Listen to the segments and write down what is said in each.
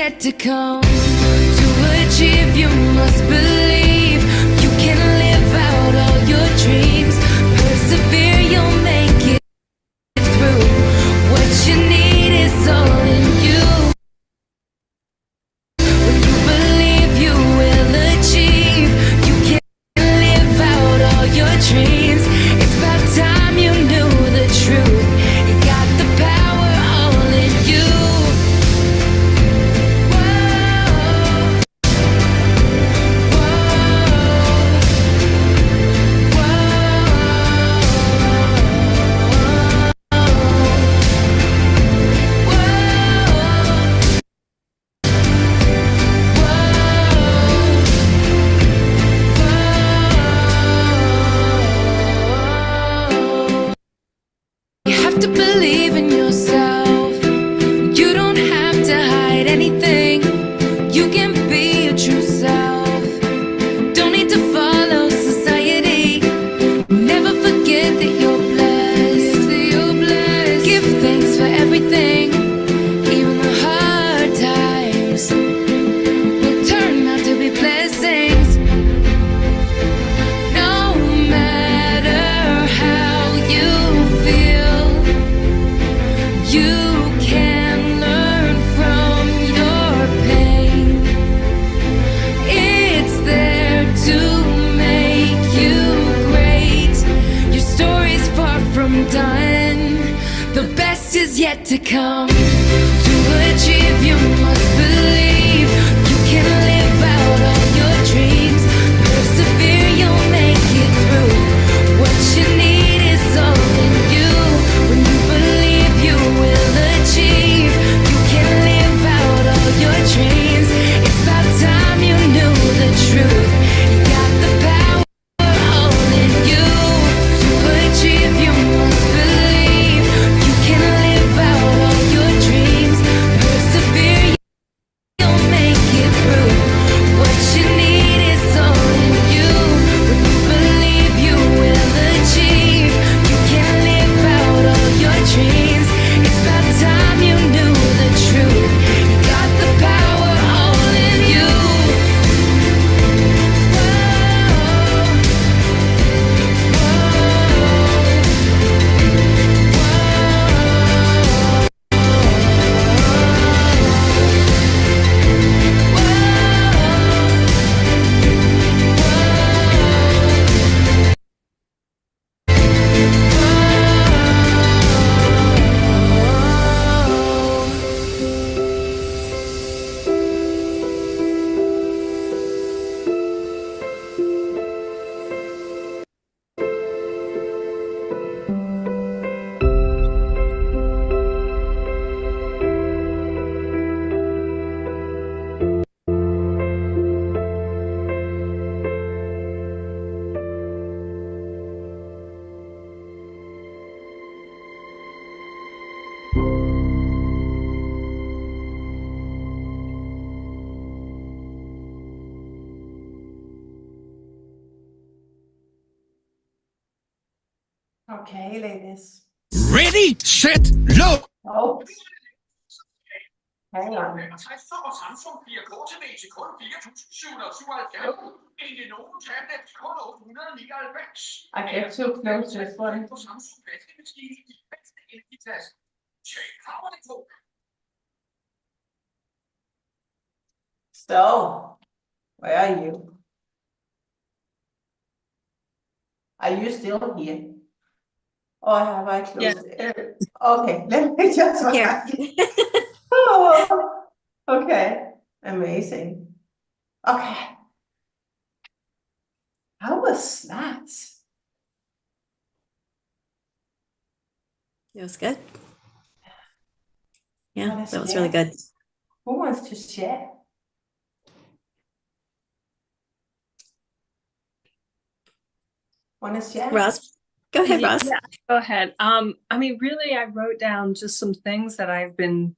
yet to come. To achieve, you must believe. You can live out all your dreams. Persevere, you'll make it through. What you need is all in you. When you believe, you will achieve. You can live out all your dreams. It's about time you knew the truth. You got the power all in you. You have to believe in yourself. You don't have to hide anything. You can be your true self. Don't need to follow society. Never forget that you're blessed. Give thanks for everything. Even the hard times will turn out to be blessings. No matter how you feel, you can learn from your pain. It's there to make you great. Your story's far from done. The best is yet to come. To achieve, you must believe. You can live out all your dreams. Persevere, you'll make it through. What you need is all in you. When you believe, you will achieve. You can live out all your dreams. It's about time you knew the truth. You got the power all in you. To achieve, you must believe. You can live out all your dreams. Persevere, you'll make it through. What you need is all in you. When you believe, you will achieve. You can live out all your dreams. It's about time you knew the truth. You got the power all in you. Okay, ladies. Ready, set, low. Oh, hang on. og Samsung 4K-TV til kun 4.777. Ikke nogen tablet til kun 899. I get too close to this one. På Samsung vaskemaskine i bedste energiklasse. Tjek farverne på. So, where are you? Are you still here? Or have I closed it? Okay, let me just Oh, okay, amazing. Okay. How was that? It was good. Yeah, Wanna that was share? really good. Who wants to share? Want to share? Ross, go ahead, Ross. Yeah, go ahead. I mean, really, I wrote down just some things that I've been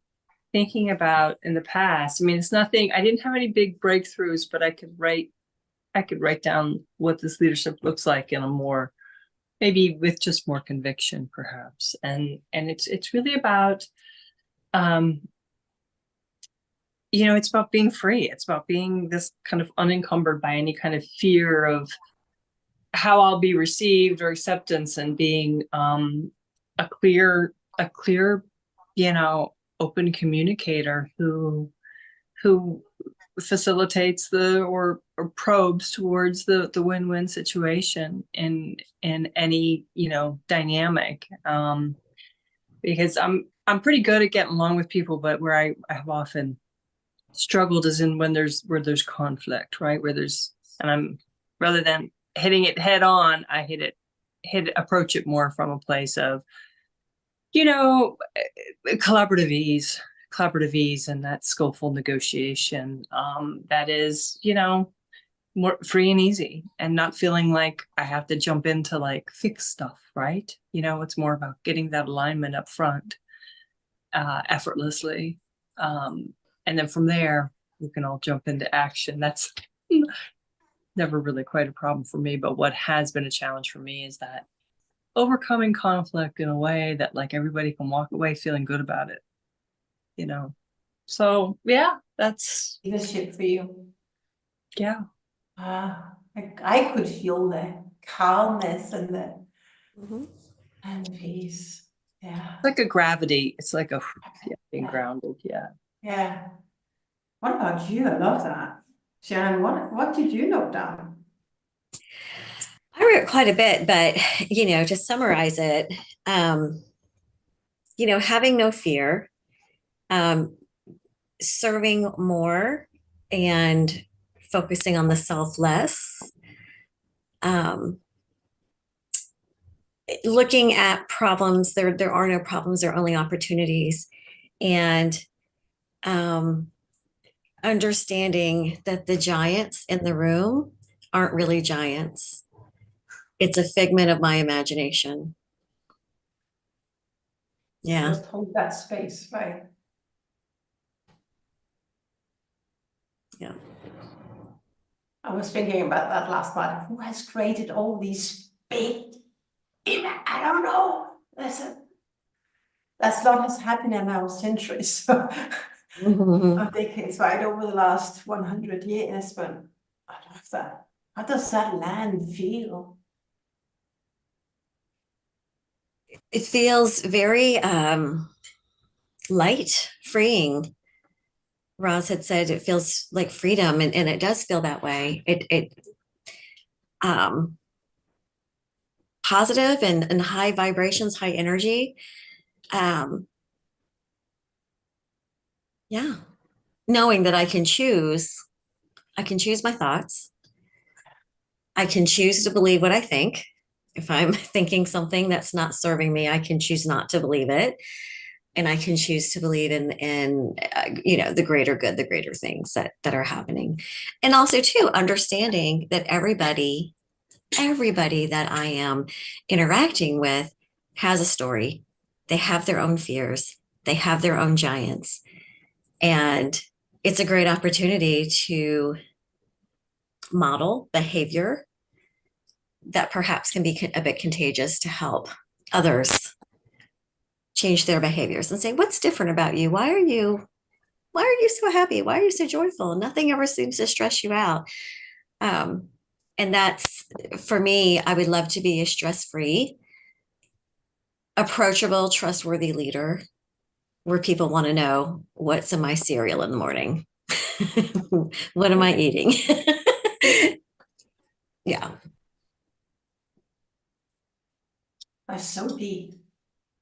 thinking about in the past. I mean, it's nothing, I didn't have any big breakthroughs, but I could write down what this leadership looks like in a more, maybe with just more conviction, perhaps. And it's really about it's about being free. It's about being this kind of unencumbered by any kind of fear of how I'll be received or acceptance, and being a clear, open communicator who facilitates or probes towards the win-win situation in any, dynamic. Because I'm pretty good at getting along with people, but where I have often struggled is in where there's conflict, right? And I'm, rather than hitting it head on, I approach it more from a place of, collaborative ease and that skillful negotiation, that is, more free and easy, and not feeling like I have to jump into like fix stuff, right? It's more about getting that alignment up front, effortlessly. And then from there, we can all jump into action. That's never really quite a problem for me, but what has been a challenge for me is that overcoming conflict in a way that like everybody can walk away feeling good about it, So yeah, that's leadership for you. Yeah. I could feel the calmness and the Mhm. and peace. Yeah. Like a gravity. It's like being grounded. Yeah. Yeah. What about you? I love that. Shannon, what did you note down? I wrote quite a bit, but to summarize it, having no fear, serving more and focusing on the self less, looking at problems. There are no problems, there are only opportunities, and understanding that the giants in the room aren't really giants. It's a figment of my imagination. Yeah. Just hold that space, right? Yeah. I was thinking about that last night. Who has created all these big I don't know. That's not has happened in our centuries, so of decades, right? Over the last 100 years, but I love that. How does that land feel? It feels very light, freeing. Roz had said it feels like freedom, and it does feel that way. It positive and high vibrations, high energy. Yeah. Knowing that I can choose my thoughts. I can choose to believe what I think. If I'm thinking something that's not serving me, I can choose not to believe it. And I can choose to believe in the greater good, the greater things that are happening. And also too, understanding that everybody that I am interacting with has a story. They have their own fears. They have their own giants. And it's a great opportunity to model behavior that perhaps can be a bit contagious, to help others change their behaviors and say, what's different about you? Why are you so happy? Why are you so joyful? Nothing ever seems to stress you out. And that's, for me, I would love to be a stress-free, approachable, trustworthy leader where people want to know what's in my cereal in the morning. What am I eating? Yeah. That's so deep.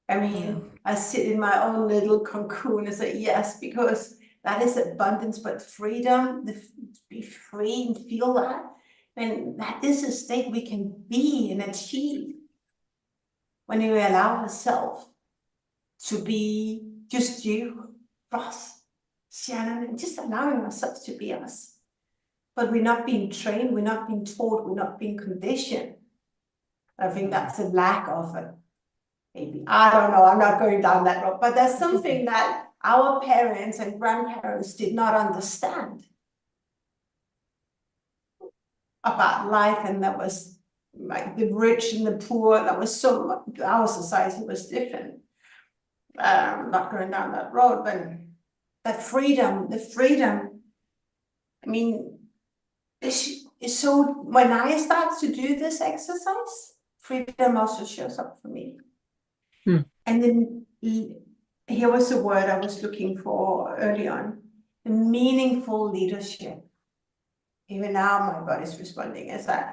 I mean, I sit in my own little cocoon and say yes, because that is abundance, but freedom, to be free and feel that. And that is a state we can be and achieve when we allow ourselves to be just you, Ross, Shannon, and just allowing ourselves to be us. But we're not being trained, we're not being taught, we're not being conditioned. I think that's a lack of it. Maybe, I don't know, I'm not going down that road, but there's something that our parents and grandparents did not understand about life, and that was like the rich and the poor. That was so much, our society was different. Not going down that road, but the freedom. I mean, so when I start to do this exercise, freedom also shows up for me. And then here was the word I was looking for early on, meaningful leadership. Even now my body's responding. It's like,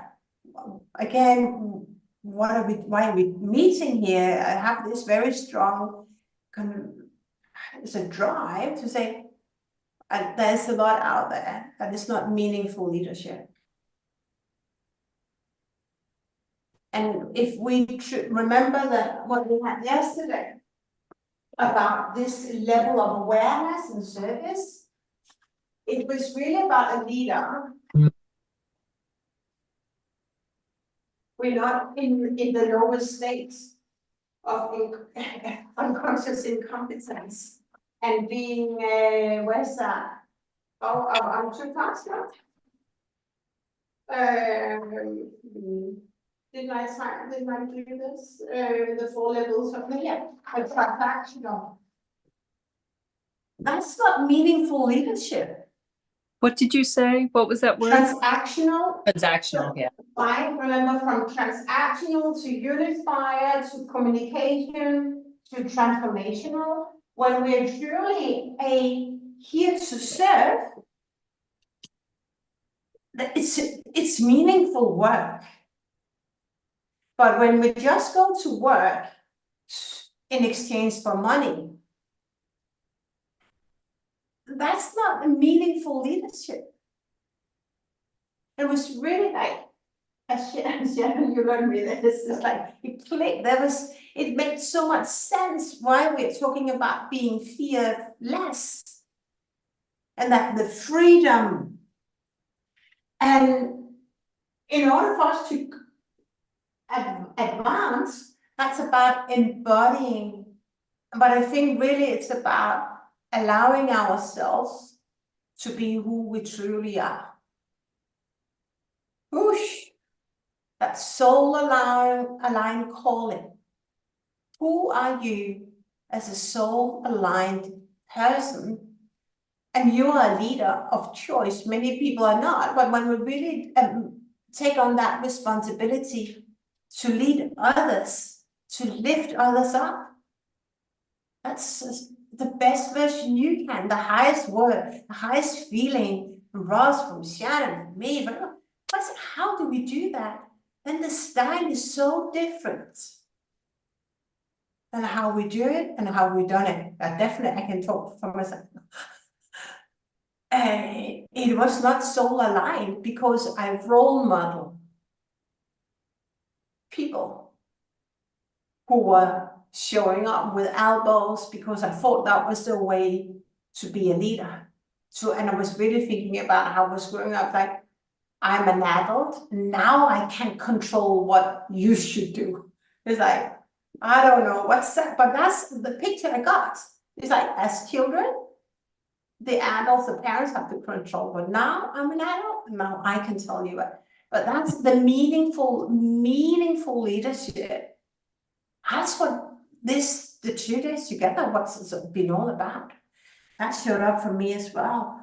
again, why are we meeting here? I have this very strong it's a drive to say, there's a lot out there that is not meaningful leadership. And if we remember that what we had yesterday about this level of awareness and service, it was really about a leader. We're not in the lower states of unconscious incompetence and being, where's that? Oh, I'm too fast now. Didn't I do this? The 4 levels of transactional. That's not meaningful leadership. What did you say? What was that word? Transactional. Transactional, yeah. I remember from transactional to unifier to communication to transformational. When we're truly here to serve, it's meaningful work. But when we just go to work in exchange for money, that's not a meaningful leadership. It was really like, as you learned me this, it's like it clicked. It made so much sense why we're talking about being fearless and that the freedom. And in order for us to advance, that's about embodying. But I think really it's about allowing ourselves to be who we truly are. Whoosh! That soul aligned calling. Who are you as a soul aligned person? And you are a leader of choice. Many people are not, but when we really take on that responsibility to lead others, to lift others up, that's the best version you can, the highest word, the highest feeling from Ross, from Shannon, from me. But how do we do that? Then the style is so different than how we do it and how we done it. Definitely, I can talk for myself. It was not soul aligned because I role model people who were showing up with elbows because I thought that was the way to be a leader. So, and I was really thinking about how I was growing up, like, I'm an adult, now I can't control what you should do. It's like, I don't know what's that, but that's the picture I got. It's like, as children, the adults, the parents have to control, but now I'm an adult, now I can tell you what. But that's the meaningful leadership. That's what the 2 days together, what's it been all about. That showed up for me as well.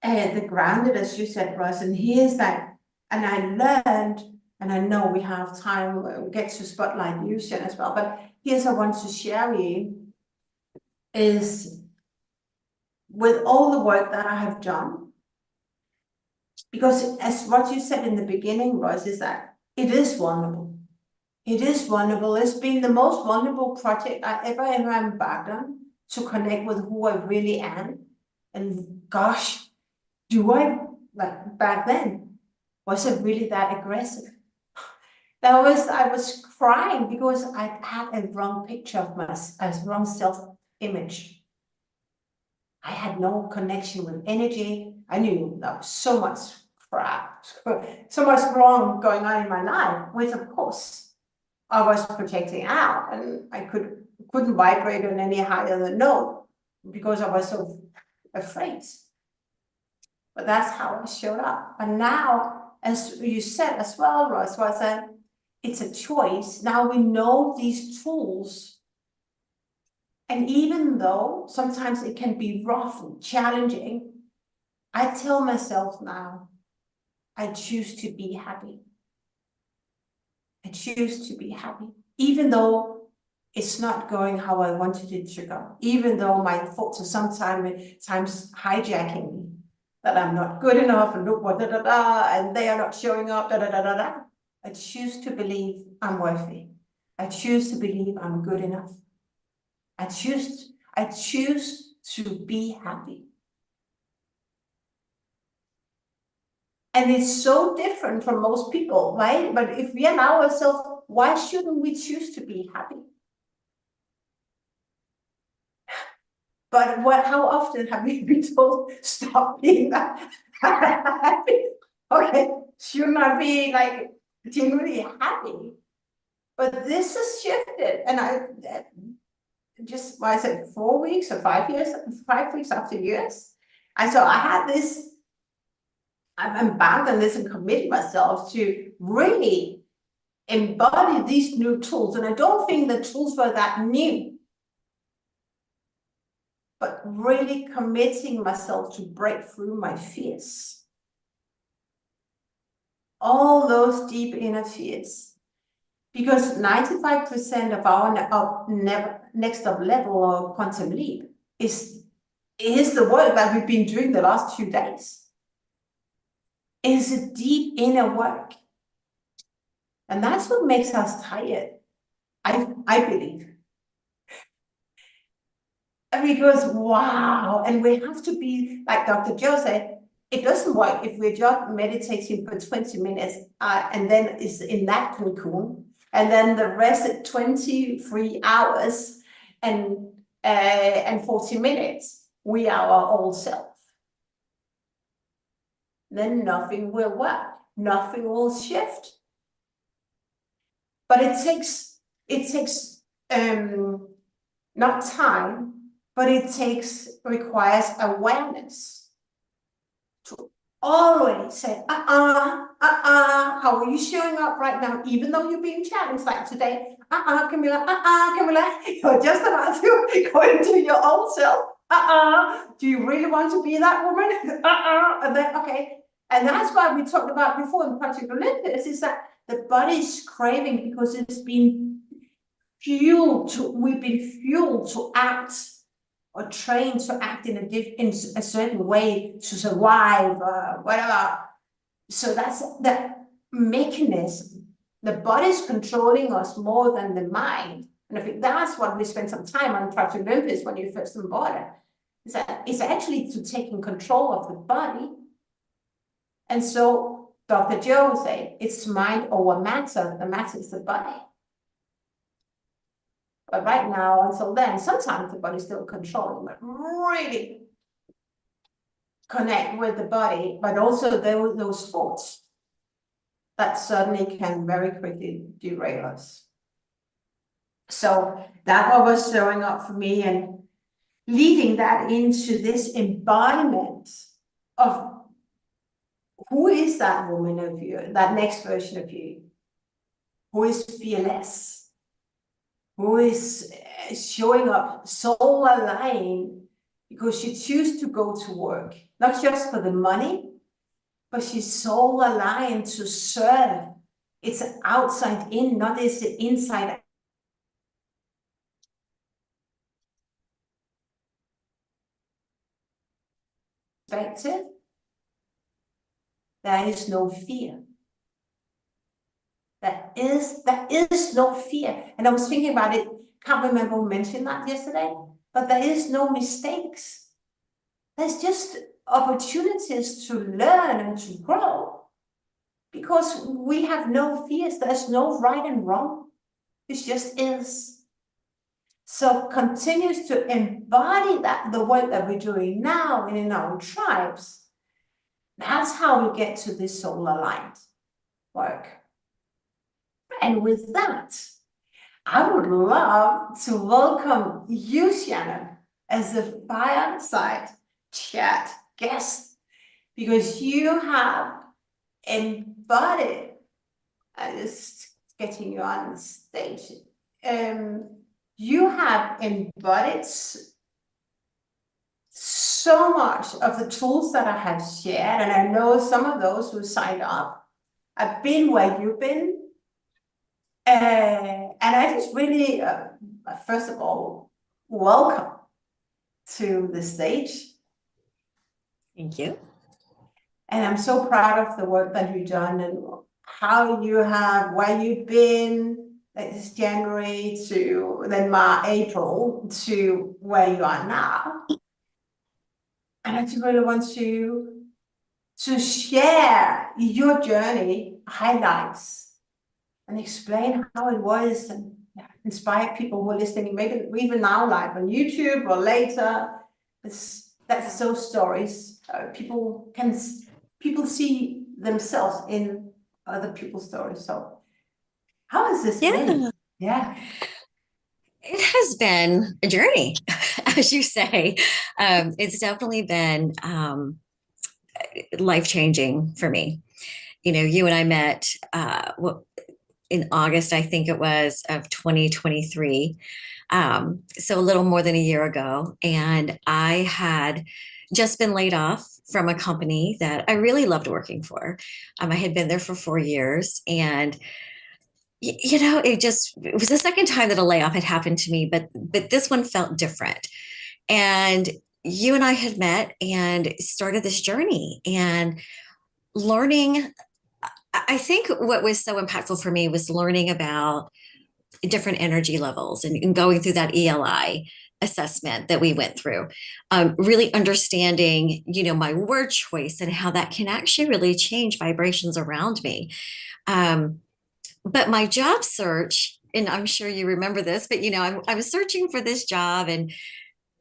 The grounded, as you said, Ross, and here's that, and I learned, and I know we have time, we'll get to spotlight you, Shen, as well, but here's what I want to share with you, is with all the work that I have done, because as what you said in the beginning, Ross, is that it is vulnerable. It is vulnerable. It's been the most vulnerable project I ever embarked on, to connect with who I really am. And gosh, like back then, was it really that aggressive? I was crying because I had a wrong picture of myself, wrong self-image. I had no connection with energy. I knew there was so much crap, so much wrong going on in my life, which of course I was projecting out, and I couldn't vibrate on any higher than note because I was so afraid. But that's how I showed up. And now, as you said as well, Ross, was that it's a choice. Now we know these tools And even though sometimes it can be rough and challenging, I tell myself now, I choose to be happy. I choose to be happy, even though it's not going how I wanted it to go, even though my thoughts are sometimes hijacking me, that I'm not good enough, and look what and they are not showing up, I choose to believe I'm worthy. I choose to believe I'm good enough. I choose to be happy. And it's so different from most people, right? But if we allow ourselves, why shouldn't we choose to be happy? But how often have we been told, stop being that happy? Okay, shouldn't I be like genuinely happy? But this has shifted, and just, I said 4 weeks or 5 years, 5 weeks after years. And so I had this, I'm bound on this and committed myself to really embody these new tools. And I don't think the tools were that new, but really committing myself to break through my fears. All those deep inner fears. Because 95% of our next up level or quantum leap is the work that we've been doing the last 2 days. It is a deep inner work. And that's what makes us tired, I believe. Because wow, and we have to be, like Dr. Joe said, it doesn't work if we're just meditating for 20 minutes and then it's in that cocoon, and then the rest at 23 hours and 40 minutes, we are our old self. Then nothing will work, nothing will shift. But it takes not time, but it requires awareness to always say, how are you showing up right now? Even though you're being challenged like today, Camilla, Camilla, you're just about to go into your old self. Do you really want to be that woman? And then, okay. And that's why we talked about before in Project Olympus, is that the body's craving because it's been we've been fueled to act or trained to act in a certain way to survive, whatever. So that's that mechanism. The body's controlling us more than the mind. And I think that's what we spent some time on Project Olympus when you first embodied. Is that it's actually to taking control of the body. And so Dr. Joe said, it's mind over matter. The matter is the body. But right now, until then, sometimes the body's still controlling, but really connect with the body, but also those thoughts that suddenly can very quickly derail us. So that was showing up for me and leading that into this embodiment of who is that woman of you, that next version of you, who is fearless, who is showing up soul aligned because she chooses to go to work, not just for the money, but she's soul aligned to serve. It's outside in, not it's the inside perspective. There is no fear. There is no fear. And I was thinking about it, can't remember who mentioned that yesterday, but there is no mistakes. There's just opportunities to learn and to grow because we have no fears. There's no right and wrong. It just is. So continues to embody that, the work that we're doing now and in our tribes. That's how we get to this soul aligned work. And with that, I would love to welcome you, Shannon, as a fireside chat guest, because you have embodied, just getting you on the stage, you have embodied so much of the tools that I have shared, and I know some of those who signed up have been where you've been. And I just really, first of all, welcome to the stage. Thank you. And I'm so proud of the work that you've done and how you have, where you've been, like this January to then April to where you are now. And I just really want to share your journey, highlights, and explain how it was, and inspire people who are listening, maybe even now live on YouTube or later. That's those stories. People see themselves in other people's stories. So how has this been? Yeah. It has been a journey, as you say. It's definitely been life-changing for me. You know, you and I met in August, I think it was, of 2023. So a little more than a year ago. And I had just been laid off from a company that I really loved working for. I had been there for 4 years, and you know, it was the second time that a layoff had happened to me, but this one felt different. And you and I had met and started this journey and learning. I think what was so impactful for me was learning about different energy levels and going through that ELI assessment that we went through, really understanding, you know, my word choice and how that can actually really change vibrations around me. But my job search, and I'm sure you remember this, but, you know, I was searching for this job, and,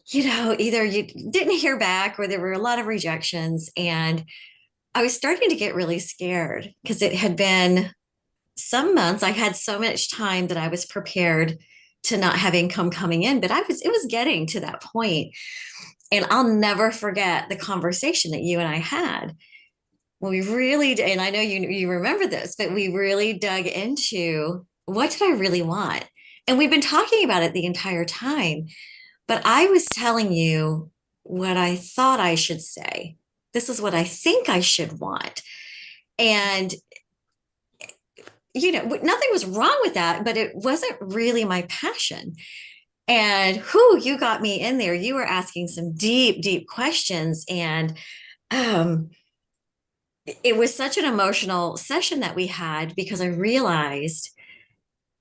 you know, either you didn't hear back or there were a lot of rejections. And I was starting to get really scared because it had been some months. I had so much time that I was prepared to not have income coming in, but it was getting to that point. And I'll never forget the conversation that you and I had. We really, and I know you remember this, but we really dug into, what did I really want? And we've been talking about it the entire time, but I was telling you what I thought I should say. This is what I think I should want. And, you know, nothing was wrong with that, but it wasn't really my passion. And you got me in there. You were asking some deep, deep questions. And it was such an emotional session that we had, because I realized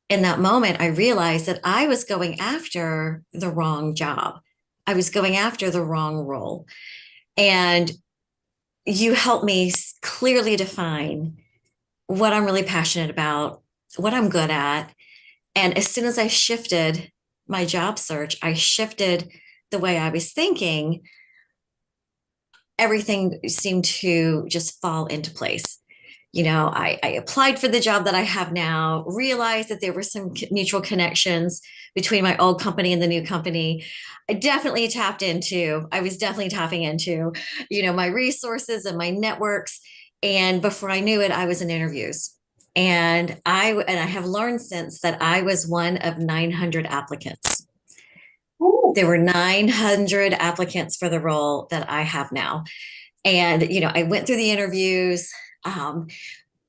in that moment, that I was going after the wrong job. I was going after the wrong role. And you helped me clearly define what I'm really passionate about, what I'm good at. And as soon as I shifted my job search, I shifted the way I was thinking, everything seemed to just fall into place. You know, I applied for the job that I have now, realized that there were some mutual connections between my old company and the new company. I was definitely tapping into, you know, my resources and my networks. And before I knew it, I was in interviews. And I have learned since that I was one of 900 applicants. Ooh. There were 900 applicants for the role that I have now. And, you know, I went through the interviews,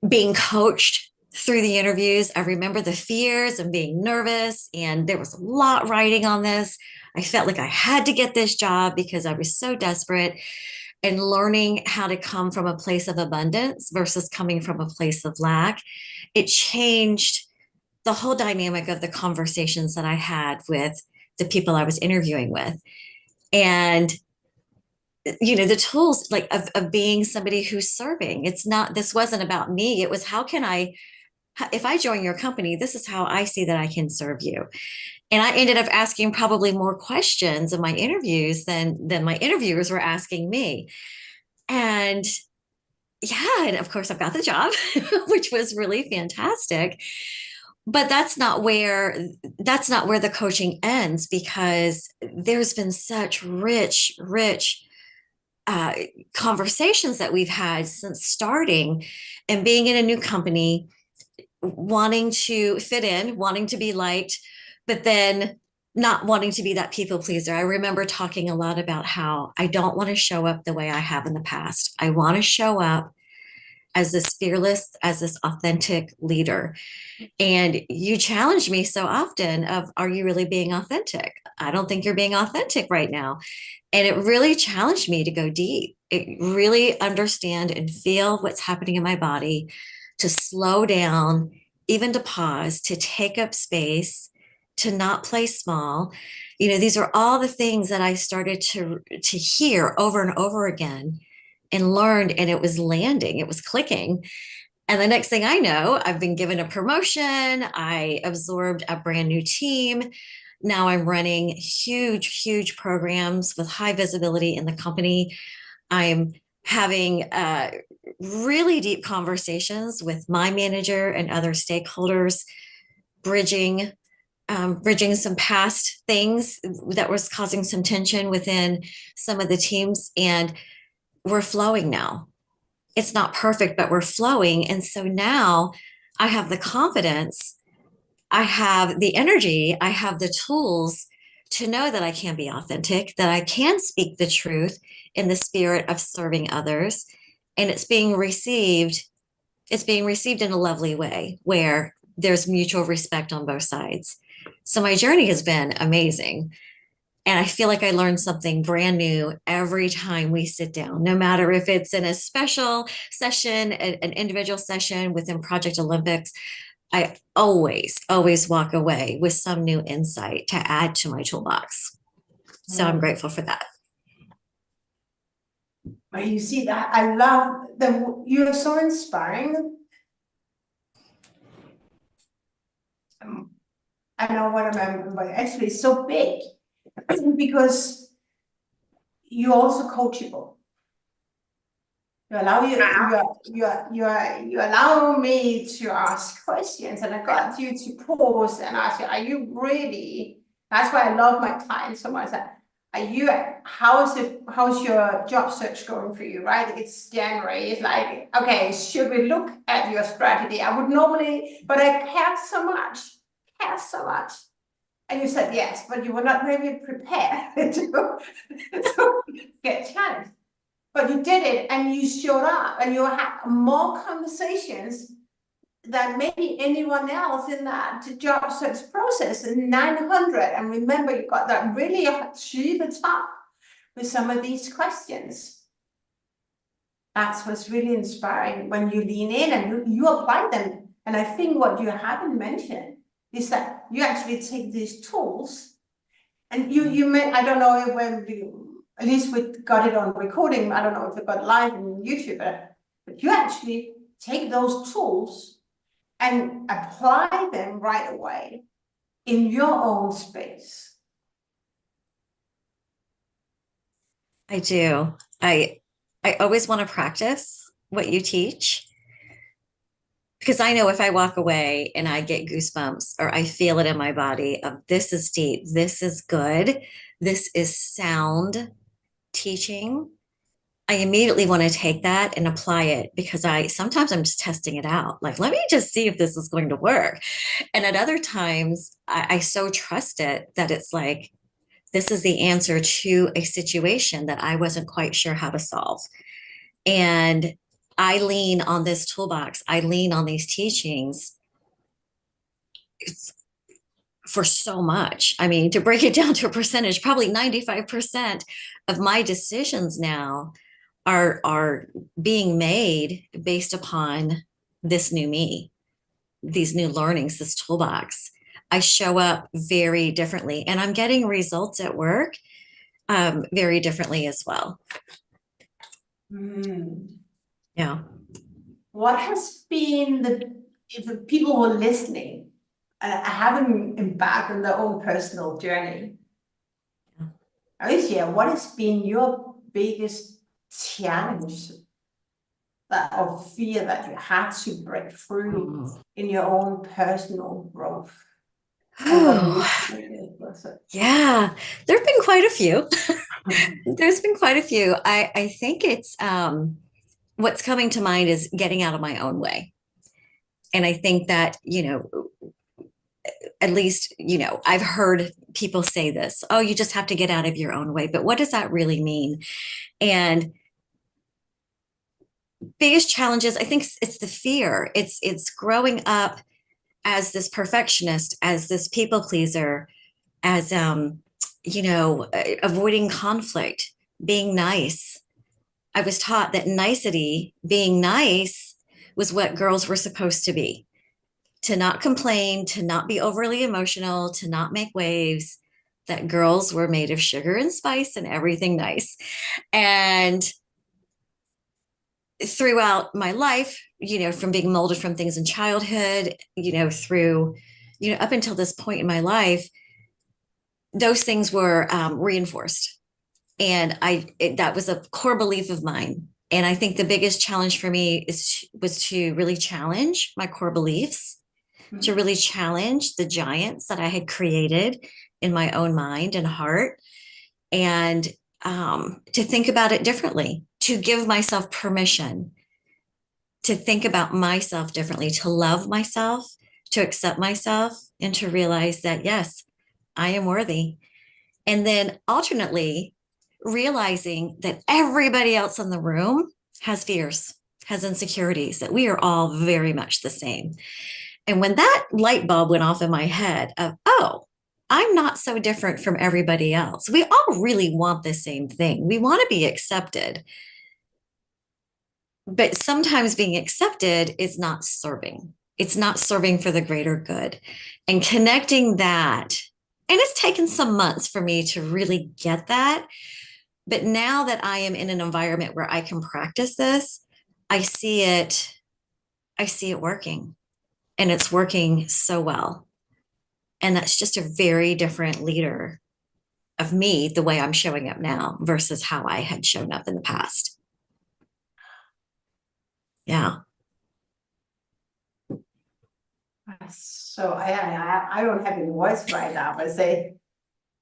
being coached through the interviews. I remember the fears and being nervous, and there was a lot riding on this. I felt like I had to get this job because I was so desperate, and learning how to come from a place of abundance versus coming from a place of lack. It changed the whole dynamic of the conversations that I had with the people I was interviewing with. And, you know, the tools like of being somebody who's serving. This wasn't about me. It was, if I join your company, this is how I see that I can serve you. And I ended up asking probably more questions in my interviews than my interviewers were asking me. And yeah, and of course I've got the job, which was really fantastic. But that's not where the coaching ends, because there's been such rich conversations that we've had since starting and being in a new company, wanting to fit in, wanting to be liked, but then not wanting to be that people pleaser. I remember talking a lot about how I don't want to show up the way I have in the past. I want to show up as this fearless, as this authentic leader. And you challenge me so often of, are you really being authentic? I don't think you're being authentic right now. And it really challenged me to go deep. It really understand and feel what's happening in my body, to slow down, even to pause, to take up space, to not play small. You know, these are all the things that I started to hear over and over again and learned, and it was landing, it was clicking. And the next thing I know, I've been given a promotion. I absorbed a brand new team. Now I'm running huge, huge programs with high visibility in the company. I'm having really deep conversations with my manager and other stakeholders, bridging some past things that was causing some tension within some of the teams. And we're flowing now. It's not perfect, but we're flowing. And so now I have the confidence, I have the energy, I have the tools to know that I can be authentic, that I can speak the truth in the spirit of serving others. And it's being received in a lovely way where there's mutual respect on both sides. So my journey has been amazing. And I feel like I learn something brand new every time we sit down, no matter if it's in a special session, an individual session within Project Olympics. I always walk away with some new insight to add to my toolbox. So I'm grateful for that. But you see that I love you're so inspiring. I know what I remember, but actually it's so big because you're also coachable. You allow me to ask questions, and I got you to pause and ask you, are you really? That's why I love my clients so much. How's your job search going for you, right? It's January. It's like, okay, should we look at your strategy? I would normally, but I care so much. And you said yes, but you were not maybe prepared to get challenged. But you did it, and you showed up, and you had more conversations than maybe anyone else in that job search process in 900. And remember, you got that really to the top with some of these questions. That's what's really inspiring when you lean in and you apply them. And I think what you haven't mentioned is that you actually take these tools and you may, I don't know when at least we got it on recording. I don't know if it got live on YouTube, but you actually take those tools and apply them right away in your own space. I do. I always want to practice what you teach, because I know if I walk away and I get goosebumps or I feel it in my body of this is deep, this is good, this is sound teaching, I immediately want to take that and apply it, because sometimes I'm just testing it out. Like, let me just see if this is going to work. And at other times I so trust it that it's like, this is the answer to a situation that I wasn't quite sure how to solve. And I lean on this toolbox. I lean on these teachings for so much. I mean, to break it down to a percentage, probably 95% of my decisions now are being made based upon this new me, these new learnings, this toolbox. I show up very differently, and I'm getting results at work very differently as well. Yeah. What has been if the people who are listening haven't embarked on their own personal journey? Alicia, what has been your biggest challenge or fear that you had to break through in your own personal growth? Yeah, there have been quite a few. There's been quite a few. I think it's what's coming to mind is getting out of my own way. And I think that, at least, I've heard people say this, oh, you just have to get out of your own way. But what does that really mean? And biggest challenges, I think it's the fear. It's growing up as this perfectionist, as this people pleaser, as avoiding conflict, being nice. I was taught that nicety, being nice, was what girls were supposed to be. To not complain, to not be overly emotional, to not make waves, that girls were made of sugar and spice and everything nice. And throughout my life, from being molded from things in childhood, through, up until this point in my life, those things were reinforced. And that was a core belief of mine. And I think the biggest challenge for me was to really challenge my core beliefs, to really challenge the giants that I had created in my own mind and heart, and to think about it differently, to give myself permission to think about myself differently, to love myself, to accept myself, and to realize that, yes, I am worthy. And then alternately, realizing that everybody else in the room has fears, has insecurities, that we are all very much the same. And when that light bulb went off in my head of, oh, I'm not so different from everybody else. We all really want the same thing. We want to be accepted. But sometimes being accepted is not serving. It's not serving for the greater good. And connecting that, and it's taken some months for me to really get that. But now that I am in an environment where I can practice this, I see it working. And it's working so well. And that's just a very different leader of me, the way I'm showing up now versus how I had shown up in the past. Yeah. So I don't have any words right now, but say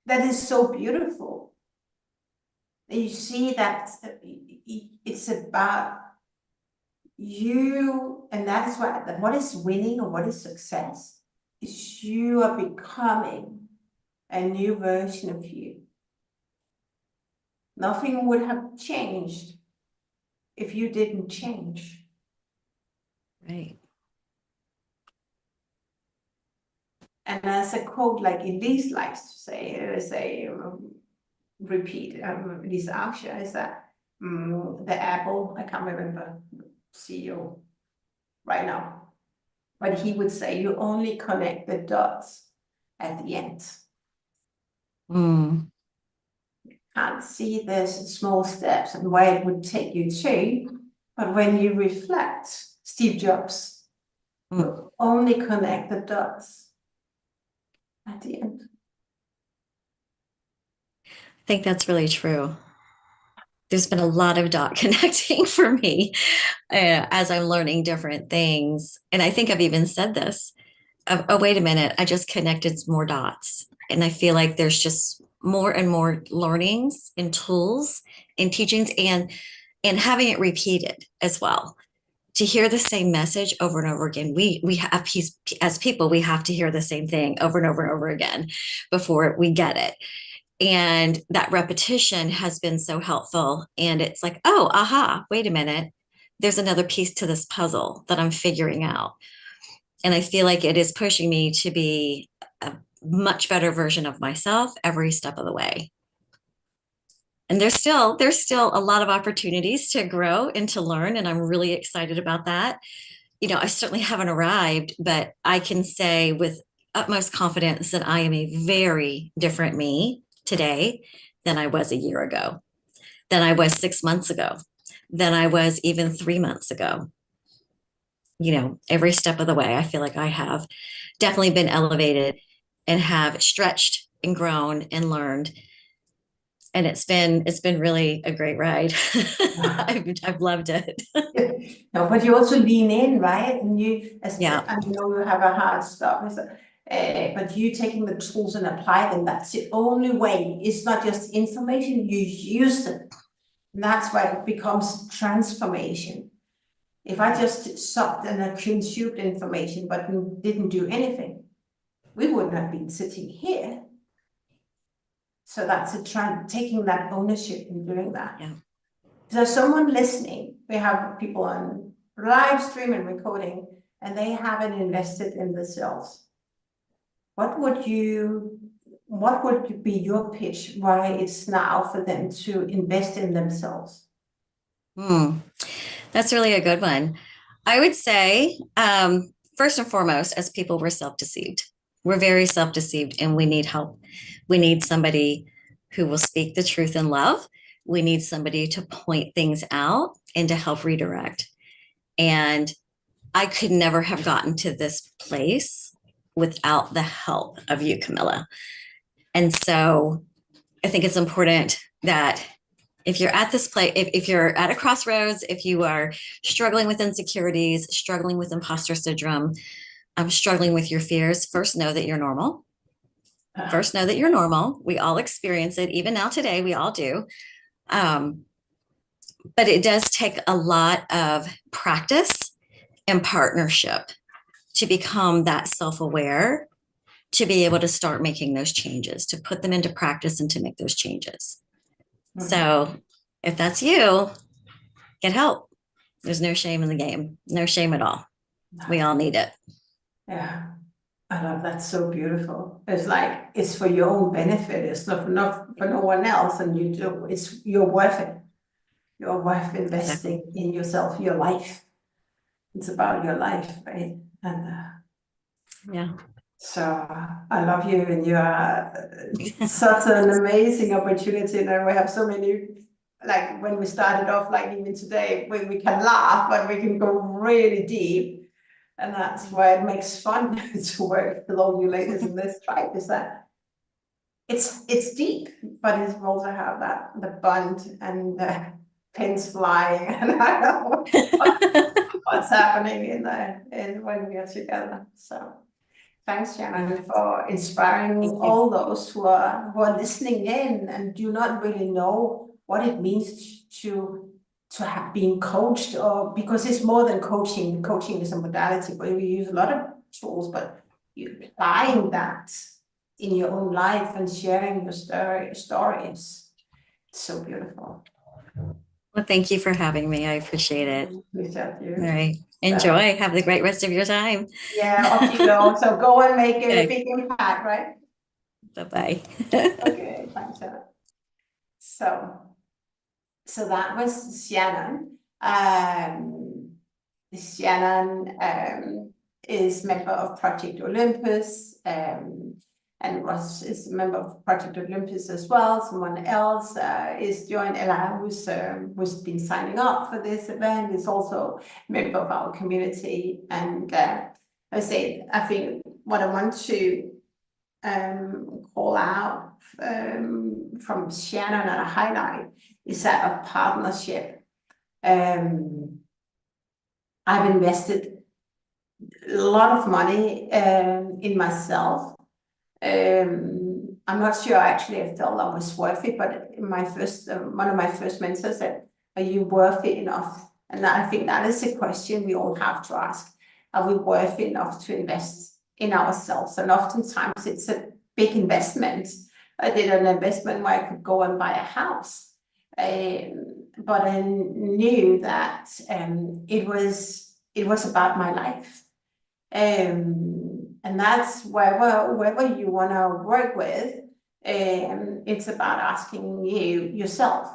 that is so beautiful. You see that it's about you, and that is what is winning or what is success is you are becoming a new version of you. Nothing would have changed if you didn't change. Right. And as a quote like Elise likes to say, repeat, Elise Archer, is that the Apple, I can't remember CEO right now, but he would say you only connect the dots at the end. Can't see the small steps and where it would take you to, but when you reflect, Steve Jobs will only connect the dots at the end. I think that's really true. There's been a lot of dot connecting for me as I'm learning different things. And I think I've even said this. Oh, wait a minute. I just connected more dots. And I feel like there's just more and more learnings and tools and teachings and having it repeated as well. To hear the same message over and over again. We have as people, we have to hear the same thing over and over and over again before we get it. And that repetition has been so helpful. And it's like, oh, aha, wait a minute. There's another piece to this puzzle that I'm figuring out. And I feel like it is pushing me to be a much better version of myself every step of the way. And there's still a lot of opportunities to grow and to learn. And I'm really excited about that. I certainly haven't arrived, but I can say with utmost confidence that I am a very different me today than I was a year ago, than I was 6 months ago, than I was even 3 months ago. Every step of the way, I feel like I have definitely been elevated and have stretched and grown and learned. And it's been really a great ride. I've loved it. No, but you also lean in, right? And I know you have a hard stop, but you taking the tools and apply them, that's the only way. It's not just information, you use them. And that's why it becomes transformation. If I just sucked and I consumed information but didn't do anything, we wouldn't have been sitting here. So that's taking that ownership and doing that. Yeah. So someone listening, we have people on live stream and recording, and they haven't invested in themselves. What would be your pitch why it's now for them to invest in themselves? That's really a good one. I would say, first and foremost, as people, we're self-deceived. We're very self-deceived, and we need help. We need somebody who will speak the truth in love. We need somebody to point things out and to help redirect. And I could never have gotten to this place without the help of you, Camilla. And so I think it's important that if you're at this place, if you're at a crossroads, if you are struggling with insecurities, struggling with imposter syndrome, struggling with your fears, first know that you're normal. First know that you're normal. We all experience it. Even now today, we all do. But it does take a lot of practice and partnership to become that self-aware, to be able to start making those changes, to put them into practice and to make those changes. So if that's you, get help. There's no shame in the game. No shame at all. We all need it. Yeah, I love that. So beautiful. It's like, it's for your own benefit. It's not for no one else. And you're worth it. You're worth investing in yourself, your life. It's about your life, right? And Yeah. so I love you, and you are such an amazing opportunity. And we have so many, like when we started off, like even today, we can laugh, but we can go really deep. And that's why it makes fun to work with all you ladies in this tribe, is that it's deep, but it also have that the bond and the pins flying, and I know what's happening in when we are together. So thanks, Shannon, for inspiring all those who are listening in and do not really know what it means to have been coached, or because it's more than coaching. Coaching is a modality, but we use a lot of tools, but you applying that in your own life and sharing your stories. It's so beautiful. Well, thank you for having me. I appreciate it. Appreciate you. All right. Enjoy. Have a great rest of your time. Yeah, off you go. So go and make a Okay. big impact, right? Bye-bye. Okay, thanks, Shannon. So that was Shannon. Shannon is member of Project Olympus, and is a member of Project Olympus as well. Someone else is joined, Ella, who's been signing up for this event, is also a member of our community. And I think what I want to call out from Shannon and a highlight is that a partnership. I've invested a lot of money in myself. I'm not sure actually I felt I was worth it, but in my first, one of my first mentors said, "Are you worth it enough?" And I think that is a question we all have to ask. Are we worth it enough to invest in ourselves? And oftentimes it's a big investment. I did an investment where I could go and buy a house, but I knew that it was about my life. And that's wherever you want to work with, it's about asking yourself,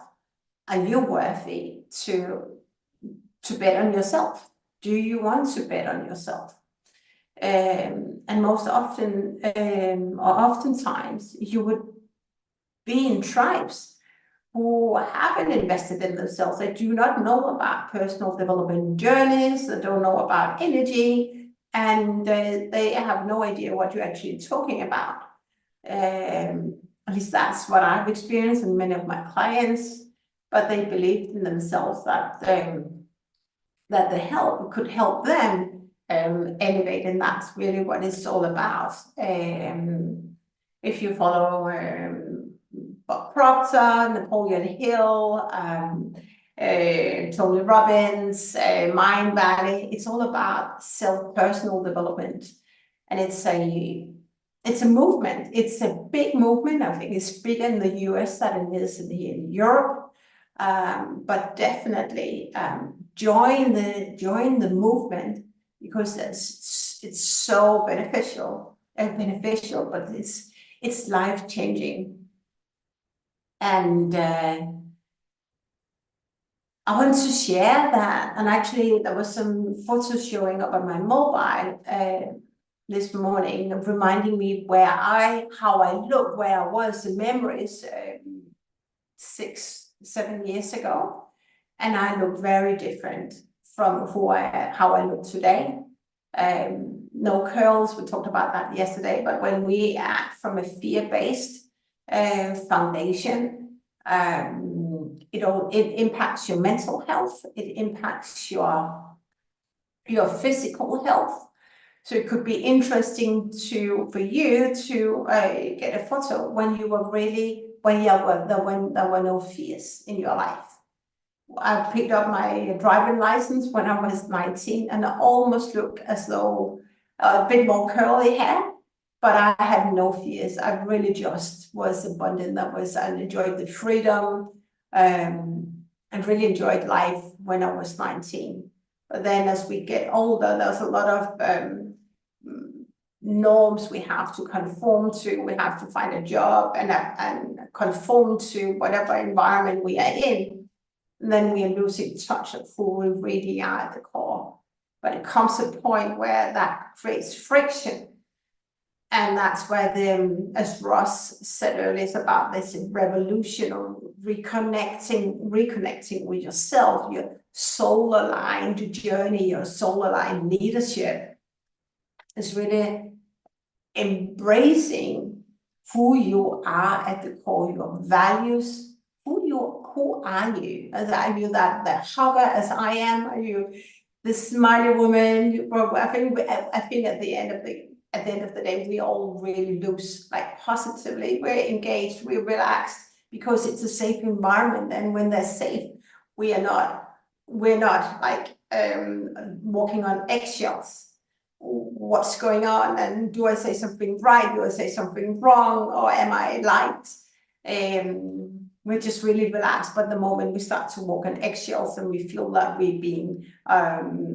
are you worthy to bet on yourself? Do you want to bet on yourself? And most often, or oftentimes, you would be in tribes who haven't invested in themselves. They do not know about personal development journeys. They don't know about energy, and they have no idea what you're actually talking about. At least that's what I've experienced in many of my clients. But they believed in themselves that that the help could help them elevate, and that's really what it's all about. If you follow Bob Proctor, Napoleon Hill, Tony Robbins, Mind Valley, it's all about personal development, and it's it's a movement. It's a big movement. I think it's bigger in the US than it is in Europe. But definitely join the movement, because it's so beneficial, but it's life-changing. And I want to share that. And actually, there was some photos showing up on my mobile this morning, reminding me how I look, where I was, the memories 6-7 years ago. And I look very different from how I look today. No curls, we talked about that yesterday, but when we act from a fear-based foundation, it impacts your mental health, it impacts your physical health. So it could be interesting for you to get a photo when you were when there were no fears in your life. I picked up my driving license when I was 19, and I almost looked as though a bit more curly hair, but I had no fears. I really just was abundant. I enjoyed the freedom, and really enjoyed life when I was 19. But then as we get older, there's a lot of norms we have to conform to. We have to find a job and conform to whatever environment we are in. And then we are losing touch of who we really are at the core. But it comes a point where that creates friction. And that's where as Ross said earlier, it's about this revolution of reconnecting with yourself, your soul-aligned journey, your soul-aligned leadership. It's really embracing who you are at the core, your values. Who are you? Are you that hugger as I am? Are you the smiley woman? I think at the end of the day, we all really lose, like, positively. We're engaged, we're relaxed, because it's a safe environment. And when they're safe, we're not like walking on eggshells. What's going on? And do I say something right? Do I say something wrong? Or am I liked? We're just really relaxed. But the moment we start to walk on eggshells and we feel that we're being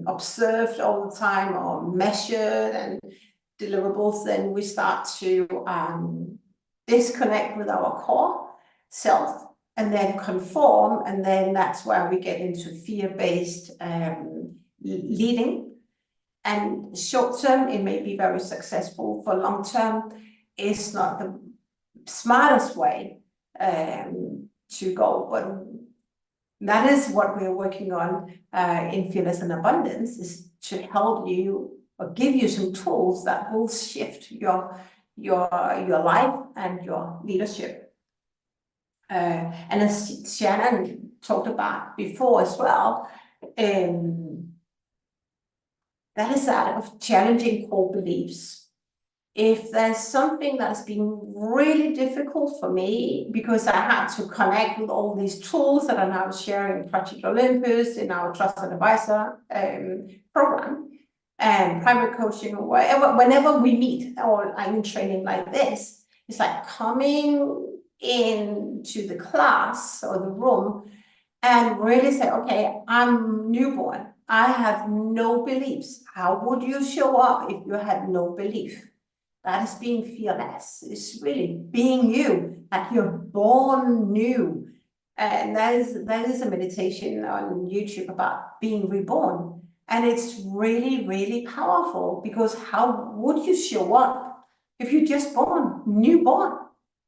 observed all the time, or measured and deliverables, then we start to disconnect with our core self and then conform. And then that's where we get into fear-based leading. And short term, it may be very successful. For long term, it's not the smartest way to go. But that is what we're working on in Fearless and Abundance, is to help you or give you some tools that will shift your life and your leadership. And as Shannon talked about before as well, that is that of challenging core beliefs. If there's something that's been really difficult for me, because I had to connect with all these tools that I'm now sharing in Project Olympus, in our Trusted Advisor program, and private coaching, or whatever, whenever we meet or I'm in training like this, it's like coming into the class or the room and really say, okay, I'm newborn. I have no beliefs. How would you show up if you had no belief? That is being fearless. It's really being you, that you're born new. And that is a meditation on YouTube about being reborn. And it's really, really powerful, because how would you show up if you're just newborn?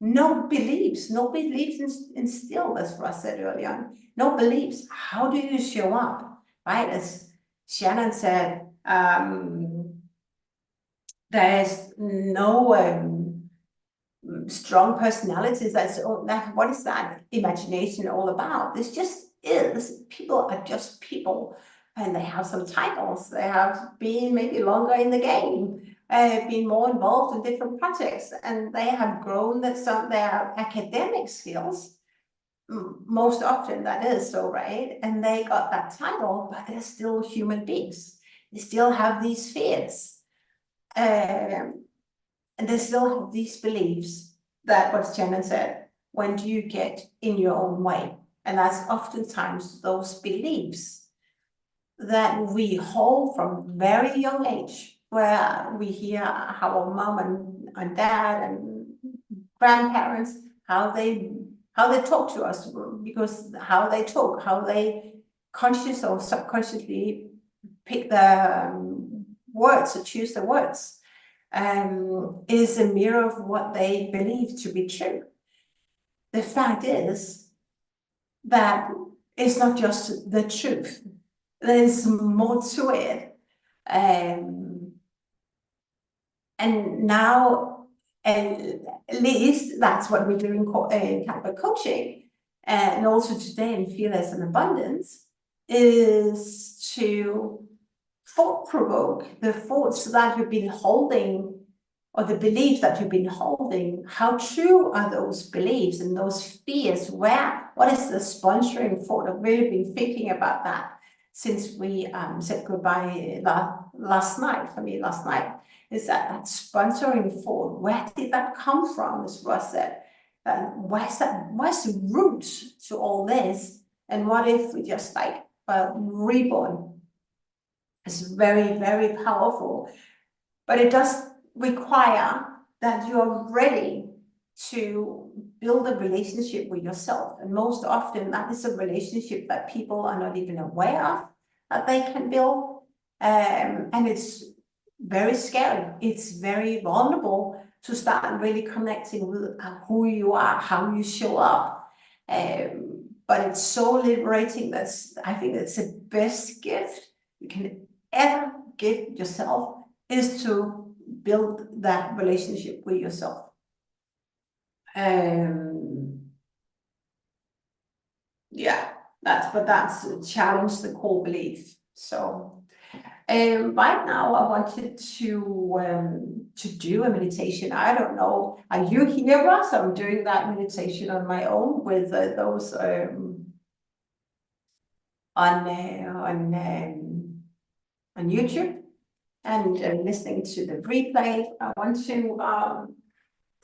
No beliefs instilled, as Russ said earlier on. No beliefs. How do you show up? Right, as Shannon said, there's no strong personalities. What is that imagination all about? This just is. People are just people, and they have some titles. They have been maybe longer in the game, been more involved in different projects, and they have grown their academic skills. Most often that is so, right? And they got that title, but they're still human beings. They still have these fears. and they still have these beliefs that what Shannon said, when do you get in your own way? And that's oftentimes those beliefs that we hold from very young age, where we hear how our mom and dad and grandparents, how they talk to us, because how they talk, how they conscious or subconsciously pick the words or choose the words, is a mirror of what they believe to be true. The fact is that it's not just the truth. There's more to it. And now, at least that's what we do in Calberg Coaching, and also today in Fearless and Abundance, is to thought provoke the thoughts that you've been holding, or the beliefs that you've been holding. How true are those beliefs and those fears? What is the sponsoring thought? I've really been thinking about that since we said goodbye last night. For me, last night is that sponsoring thought. Where did that come from? As Ross said, where's the root to all this? And what if we just like reborn? It's very, very powerful, but it does require that you're ready to build a relationship with yourself. And most often that is a relationship that people are not even aware of that they can build. And it's very scary. It's very vulnerable to start really connecting with who you are, how you show up. But it's so liberating. I think that's the best gift you can ever give yourself, is to build that relationship with yourself. Yeah, that's a challenge, the core belief. So right now I wanted to do a meditation. I don't know, are you here, Ross? I'm doing that meditation on my own with those on YouTube, and listening to the replay. I want to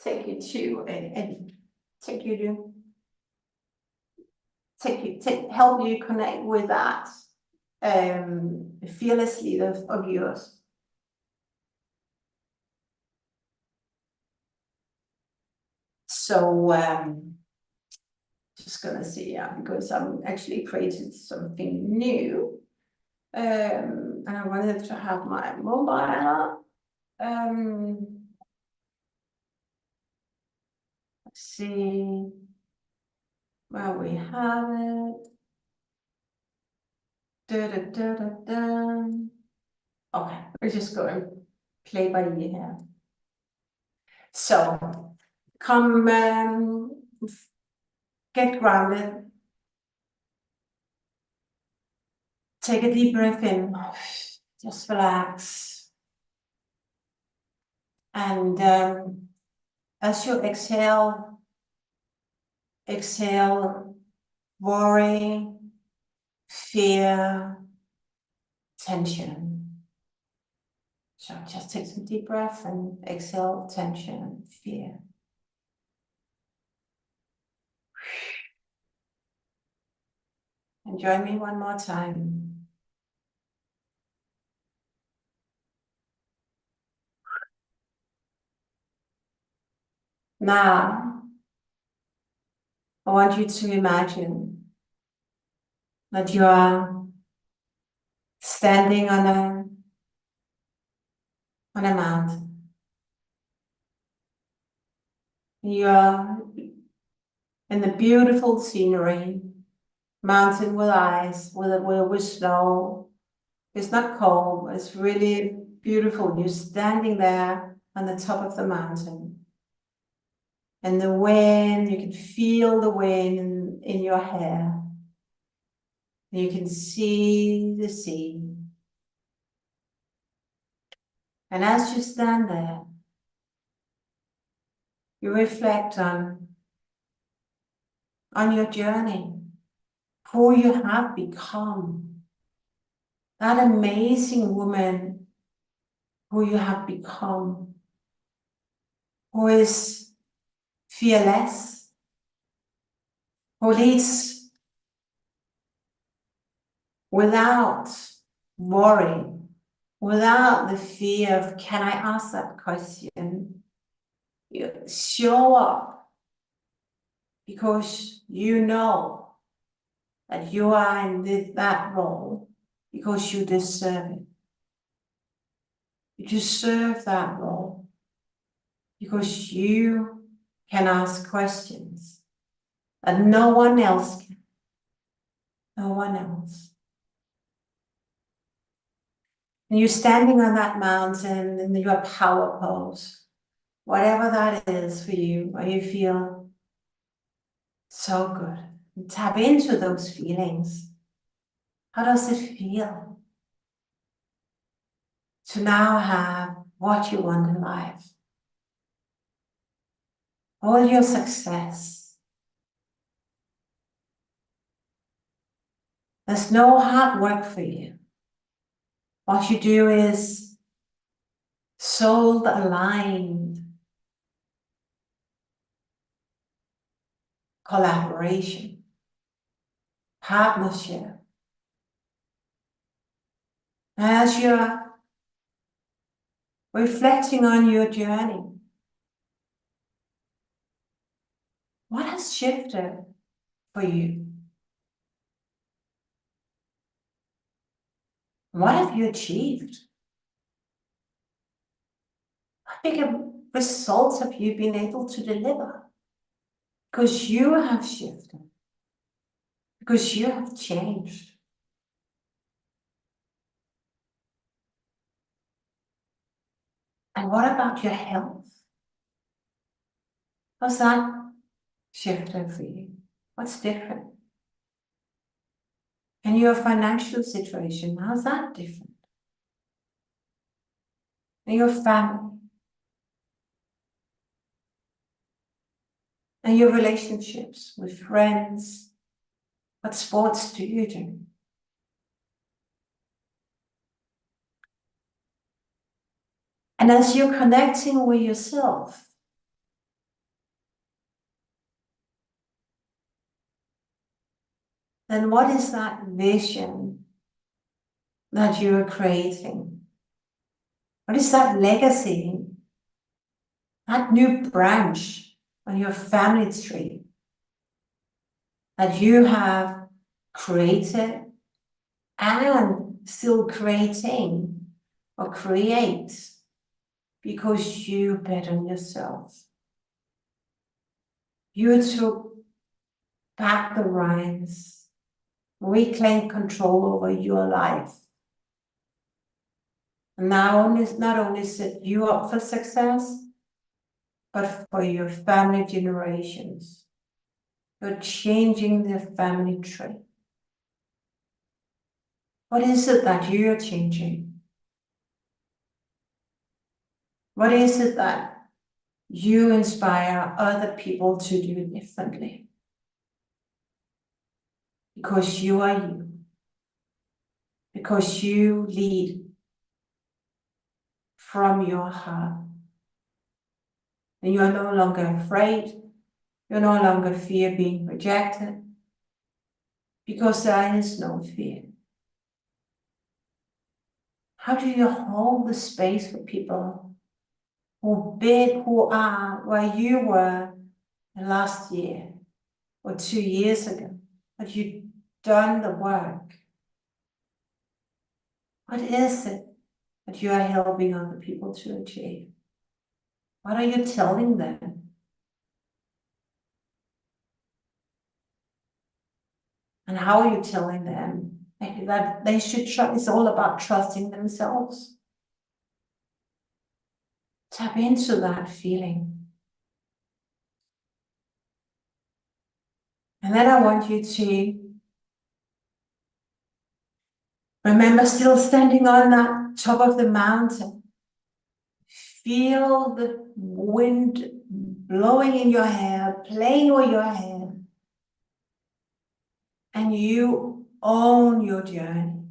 take you to help you connect with that fearless leader of yours. So just gonna see, because I'm actually created something new. And I wanted to have my mobile. Let's see where we have it. Okay, we're just going play by ear here. So come, get grounded. Take a deep breath in, just relax. And as you exhale worry, fear, tension. So just take some deep breath and exhale tension, fear. And join me one more time. Now, I want you to imagine that you are standing on a mountain. You are in the beautiful scenery, mountain with ice, with snow. It's not cold, it's really beautiful. You're standing there on the top of the mountain. And the wind, you can feel the wind in your hair. You can see the sea. And as you stand there, you reflect on your journey, who you have become, that amazing woman who you have become. who is fearless, who leads without worry, without the fear of, can I ask that question? You show up because you know that you are in that role because you deserve it. You deserve that role because you can ask questions that no one else can. No one else. And you're standing on that mountain in your power pose, whatever that is for you, where you feel so good. And tap into those feelings. How does it feel to now have what you want in life? All your success. There's no hard work for you. What you do is soul aligned collaboration, partnership. As you're reflecting on your journey, what has shifted for you? What have you achieved? What big results have you been able to deliver? Because you have shifted, because you have changed. And what about your health? How's that shifted for you? What's different? And your financial situation, how's that different? And your family? And your relationships with friends? What sports do you do? And as you're connecting with yourself, then what is that vision that you are creating? What is that legacy? That new branch on your family tree that you have created and still creating or create because you bet on yourself. You took back the reins, reclaimed control over your life. And now not only set you up for success, but for your family generations. You're changing the family tree. What is it that you're changing? What is it that you inspire other people to do differently? Because you are you. Because you lead from your heart. And you're no longer afraid. You're no longer fear being rejected. Because there is no fear. How do you hold the space for people who are where you were last year or 2 years ago? But you've done the work. What is it that you are helping other people to achieve? What are you telling them? And how are you telling them that they should trust? It's all about trusting themselves. Tap into that feeling. And then I want you to remember still standing on that top of the mountain. Feel the wind blowing in your hair, playing with your hair. And you own your journey.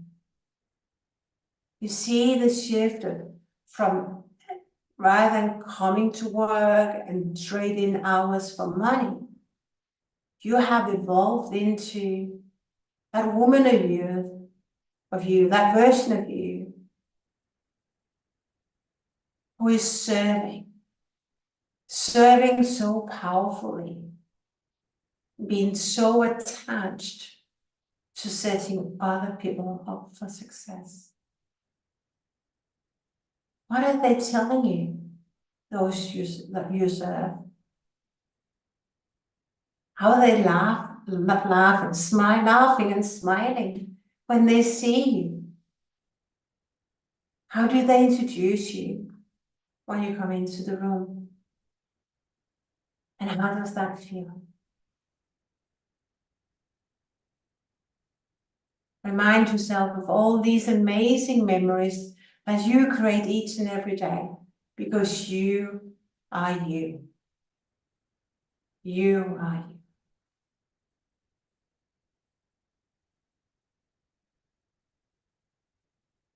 You see the shift from rather than coming to work and trading hours for money, you have evolved into that woman of you, that version of you, who is serving so powerfully, being so attached to setting other people up for success. What are they telling you, those that you serve? How they laugh and smile, laughing and smiling when they see you? How do they introduce you when you come into the room? And how does that feel? Remind yourself of all these amazing memories that you create each and every day, because you are you. You are you.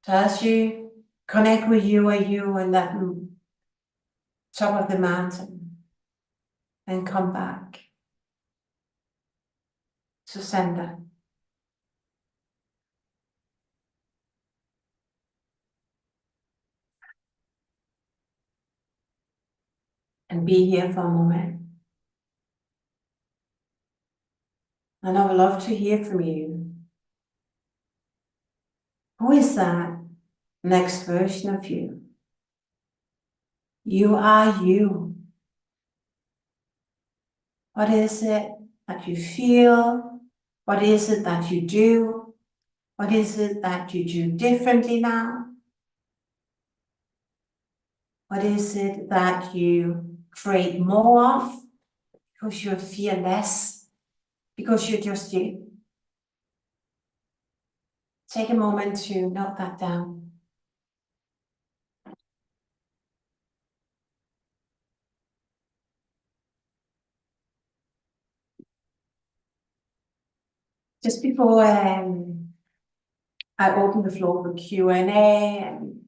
So as you connect with you in that top of the mountain, and come back to center. And be here for a moment. And I would love to hear from you. Who is that next version of you? You are you. What is it that you feel? What is it that you do? What is it that you do differently now? What is it that you create more of because you fear less? Because you're just you? Take a moment to note that down. Just before I open the floor for Q&A and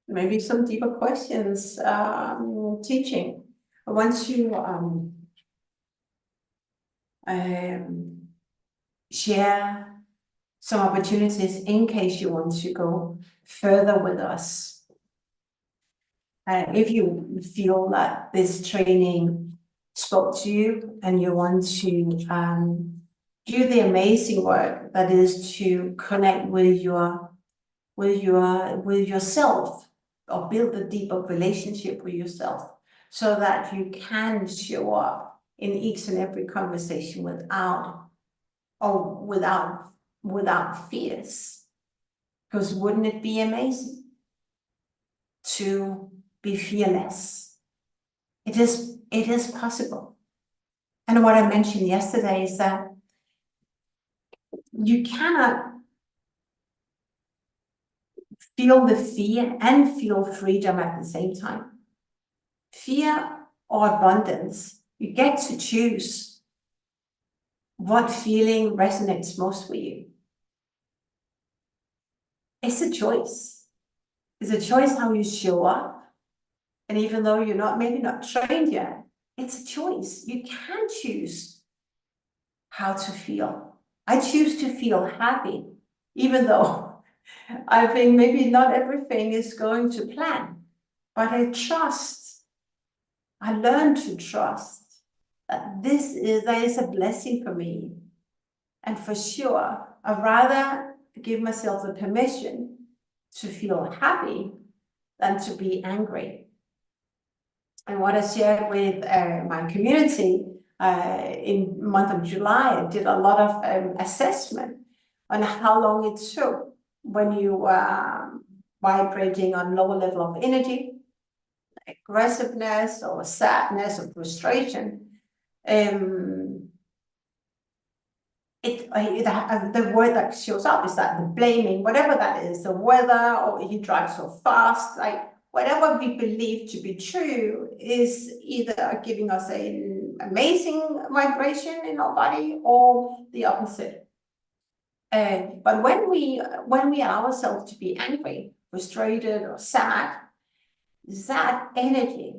maybe some deeper questions, teaching, I want to share some opportunities in case you want to go further with us. If you feel that this training spoke to you and you want to do the amazing work that is to connect with yourself, or build a deeper relationship with yourself, so that you can show up in each and every conversation without fears. Because wouldn't it be amazing to be fearless? It is possible. And what I mentioned yesterday is that you cannot feel the fear and feel freedom at the same time. Fear or abundance, you get to choose what feeling resonates most with you. It's a choice. It's a choice how you show up. And even though you're maybe not trained yet, it's a choice. You can choose how to feel. I choose to feel happy, even though I think maybe not everything is going to plan, but I trust. I learn to trust that there is a blessing for me. And for sure, I'd rather give myself the permission to feel happy than to be angry. And what I shared with my community in the month of July, I did a lot of assessment on how long it took when you are vibrating on lower level of energy, aggressiveness or sadness or frustration. The word that shows up is that the blaming, whatever that is, the weather, or he drives so fast, like whatever we believe to be true is either giving us an amazing vibration in our body or the opposite. But when we allow ourselves to be angry, frustrated, or sad, that energy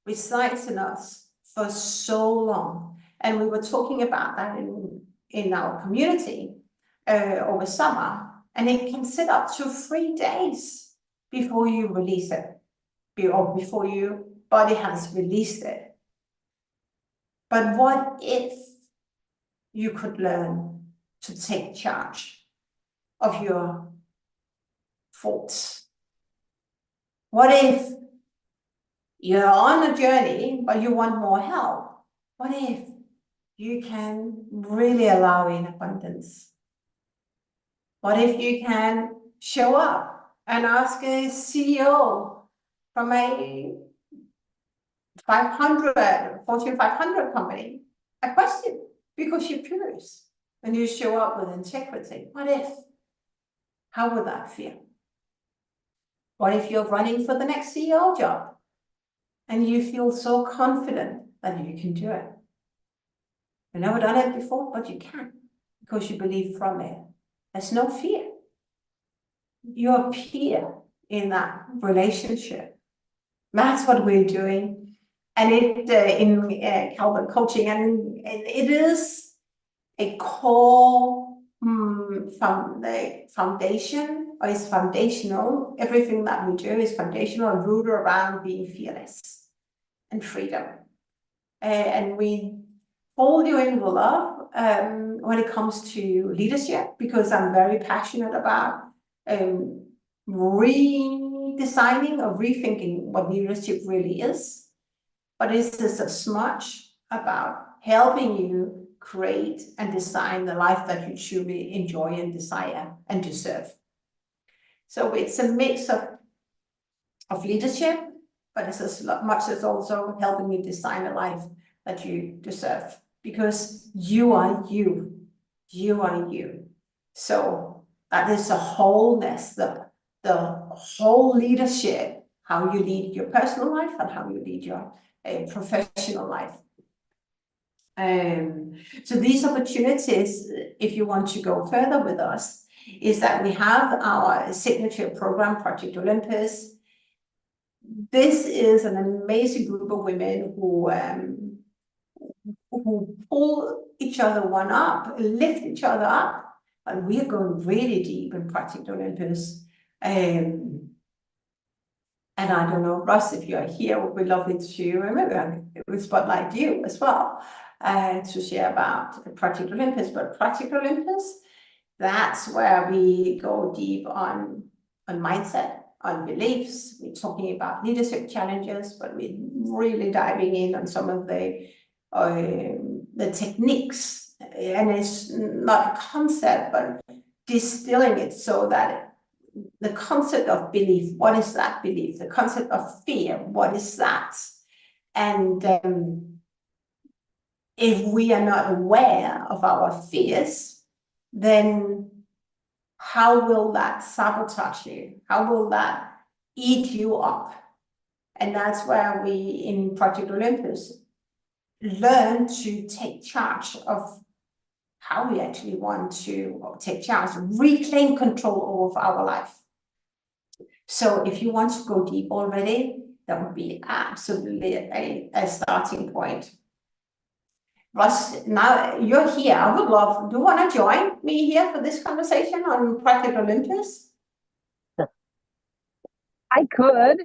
resides in us for so long. And we were talking about that in our community over summer, and it can sit up to 3 days before you release it, or before your body has released it. But what if you could learn to take charge of your thoughts? What if you're on a journey, but you want more help? What if you can really allow in abundance? What if you can show up and ask a CEO from a Fortune 500 company a question because you're curious and you show up with integrity? What if? How would that feel? What if you're running for the next CEO job and you feel so confident that you can do it? You've never done it before, but you can because you believe from it. There's no fear. You're a peer in that relationship. That's what we're doing. And it in Calberg Coaching, and it is a core foundation, or is foundational. Everything that we do is foundational and rooted around being fearless and freedom. And we hold you in love when it comes to leadership, because I'm very passionate about redesigning or rethinking what leadership really is. But it is as much about helping you create and design the life that you truly enjoy and desire and deserve. So it's a mix of leadership, but it's as much as also helping you design a life that you deserve, because you are you. You are you. So that is the wholeness, the whole leadership, how you lead your personal life and how you lead your professional life. So these opportunities, if you want to go further with us, is that we have our signature program, Project Olympus. This is an amazing group of women who pull each other one up, lift each other up, and we are going really deep in Project Olympus. And I don't know, Russ, if you're here, it would be lovely to remember, it would spotlight you as well, to share about Project Olympus. But Project Olympus, that's where we go deep on mindset, on beliefs. We're talking about leadership challenges, but we're really diving in on some of the techniques. And it's not a concept, but distilling it so that the concept of belief, what is that belief? The concept of fear, what is that? And if we are not aware of our fears, then how will that sabotage you? How will that eat you up? And that's where we, in Project Olympus, learn to take charge of how we actually want to take charge, reclaim control over our life. So if you want to go deep already, that would be absolutely a starting point. Russ, now you're here. I would love, do you want to join me here for this conversation on Project Olympus? I could.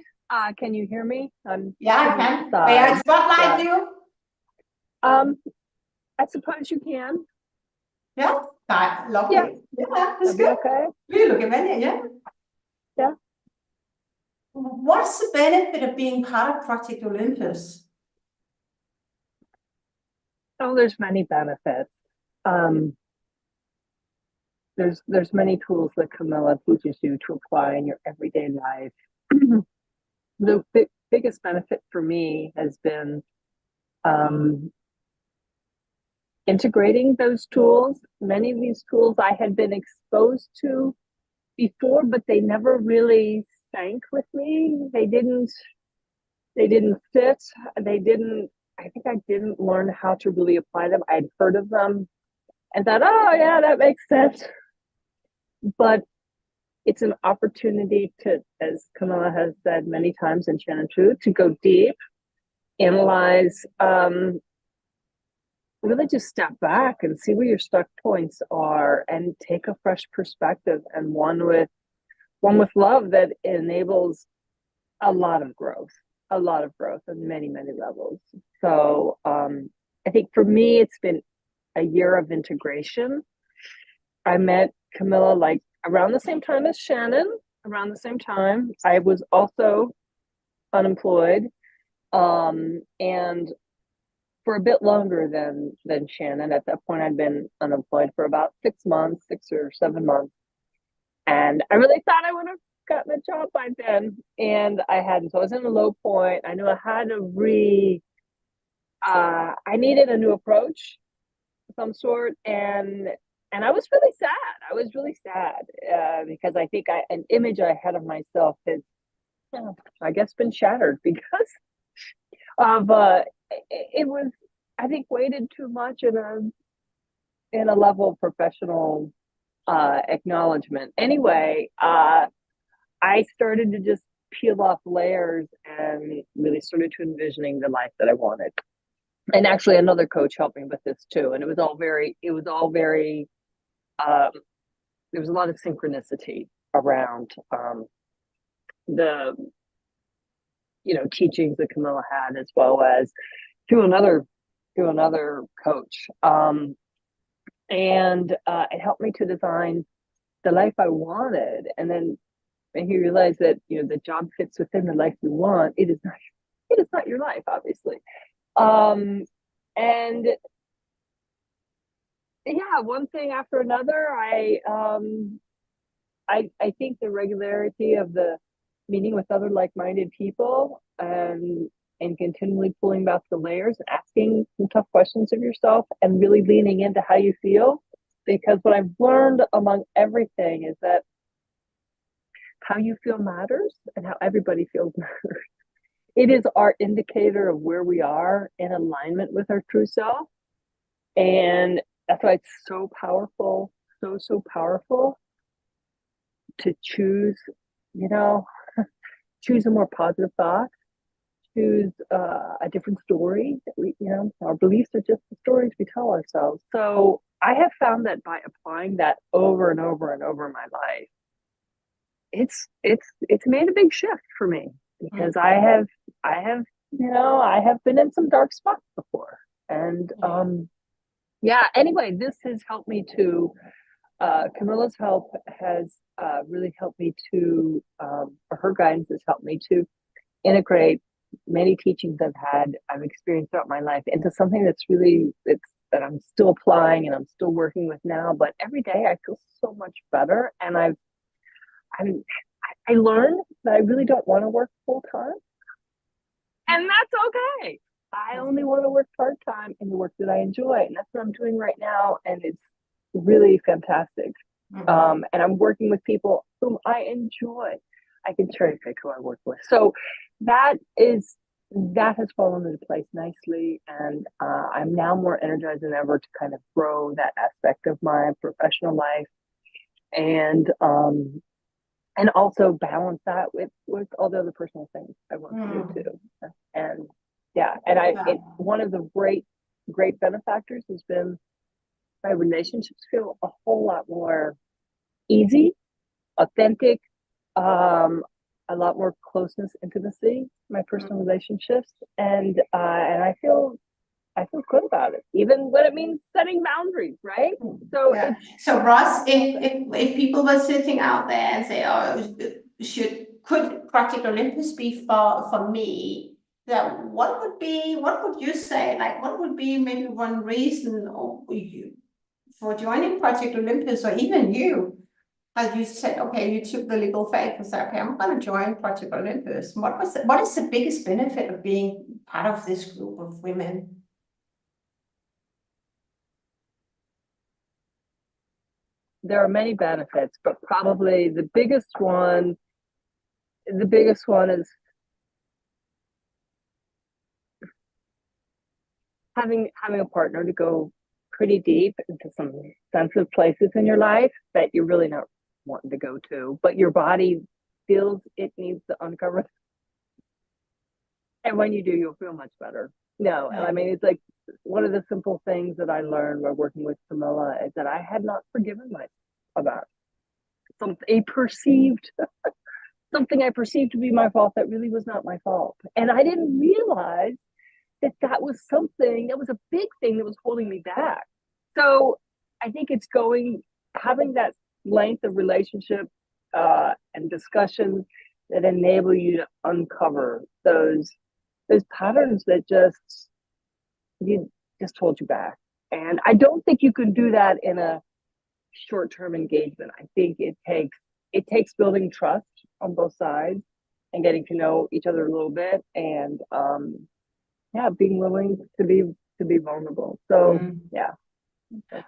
Can you hear me? Yeah, I can. May I spotlight you? I suppose you can. Yeah, lovely. Yeah. Yeah, that's That'd be good. okay. You look amazing, yeah. Yeah. What's the benefit of being part of Project Olympus? Oh, there's many benefits. There's many tools that Camilla teaches you to apply in your everyday life. The biggest benefit for me has been integrating those tools. Many of these tools I had been exposed to before, but they never really sank with me. They didn't fit. I think I didn't learn how to really apply them. I'd heard of them and thought, oh yeah, that makes sense. But it's an opportunity to, as Camilla has said many times, and Shannon too, to go deep, analyze, really just step back and see where your stuck points are, and take a fresh perspective, and one with love that enables a lot of growth on many, many levels. So I think for me, it's been a year of integration. I met Camilla like around the same time as Shannon, around the same time. I was also unemployed, and for a bit longer than Shannon. At that point, I'd been unemployed for about 6 months, 6 or 7 months. And I really thought I would have gotten a job by then, and I hadn't. So I was in a low point. I knew I had to I needed a new approach of some sort, and I was really sad. I was really sad because I think an image I had of myself has, I guess, been shattered because of it was, I think, weighted too much in a level of professional acknowledgement. Anyway, I started to just peel off layers and really started to envisioning the life that I wanted. And actually, another coach helped me with this too. And it was all very, there was a lot of synchronicity around the, teachings that Camilla had, as well as through another coach. And it helped me to design the life I wanted. And then when you realize that, the job fits within the life you want, it is not your life, obviously. And yeah, one thing after another, I think the regularity of the meeting with other like-minded people, and continually pulling back the layers, asking some tough questions of yourself, and really leaning into how you feel. Because what I've learned among everything is that how you feel matters, and how everybody feels matters. It is our indicator of where we are in alignment with our true self. And that's why it's so powerful, so powerful to choose, choose a more positive thought, choose a different story. Our beliefs are just the stories we tell ourselves. So I have found that by applying that over and over and over in my life, it's made a big shift for me, because I have been in some dark spots before. And anyway, this has helped me to Camilla's help has really helped me to, or her guidance has helped me to integrate many teachings I've experienced throughout my life into something that I'm still applying and I'm still working with now. But every day I feel so much better, and I learned that I really don't want to work full time, and that's okay. I only want to work part time in the work that I enjoy, and that's what I'm doing right now, and it's really fantastic. And I'm working with people whom I enjoy. I can cherry pick who I work with, so that has fallen into place nicely, and I'm now more energized than ever to kind of grow that aspect of my professional life, and also balance that with all the other personal things I want to do too. And one of the great benefactors has been my relationships feel a whole lot more easy, authentic, a lot more closeness, intimacy, my personal relationships, and I feel good about it, even when it means setting boundaries, right? So So Ross, if people were sitting out there and say, could Project Olympus be for me? That what would you say? Like, what would be maybe one reason for joining Project Olympus, or even you? As you said, okay, you took the legal faith and said, okay, I'm going to join Project Olympus. What is the biggest benefit of being part of this group of women? There are many benefits, but probably the biggest one is having a partner to go pretty deep into some sensitive places in your life that you're really not wanting to go to, but your body feels it needs to uncover. And when you do, you'll feel much better. No, and I mean, it's like one of the simple things that I learned while working with Camilla is that I had not forgiven myself about something I perceived to be my fault that really was not my fault. And I didn't realize that was a big thing that was holding me back. So I think it's having that length of relationship and discussion that enable you to uncover those patterns that just hold you back. And I don't think you can do that in a short-term engagement. I think it takes building trust on both sides and getting to know each other a little bit, and being willing to be vulnerable. So yeah.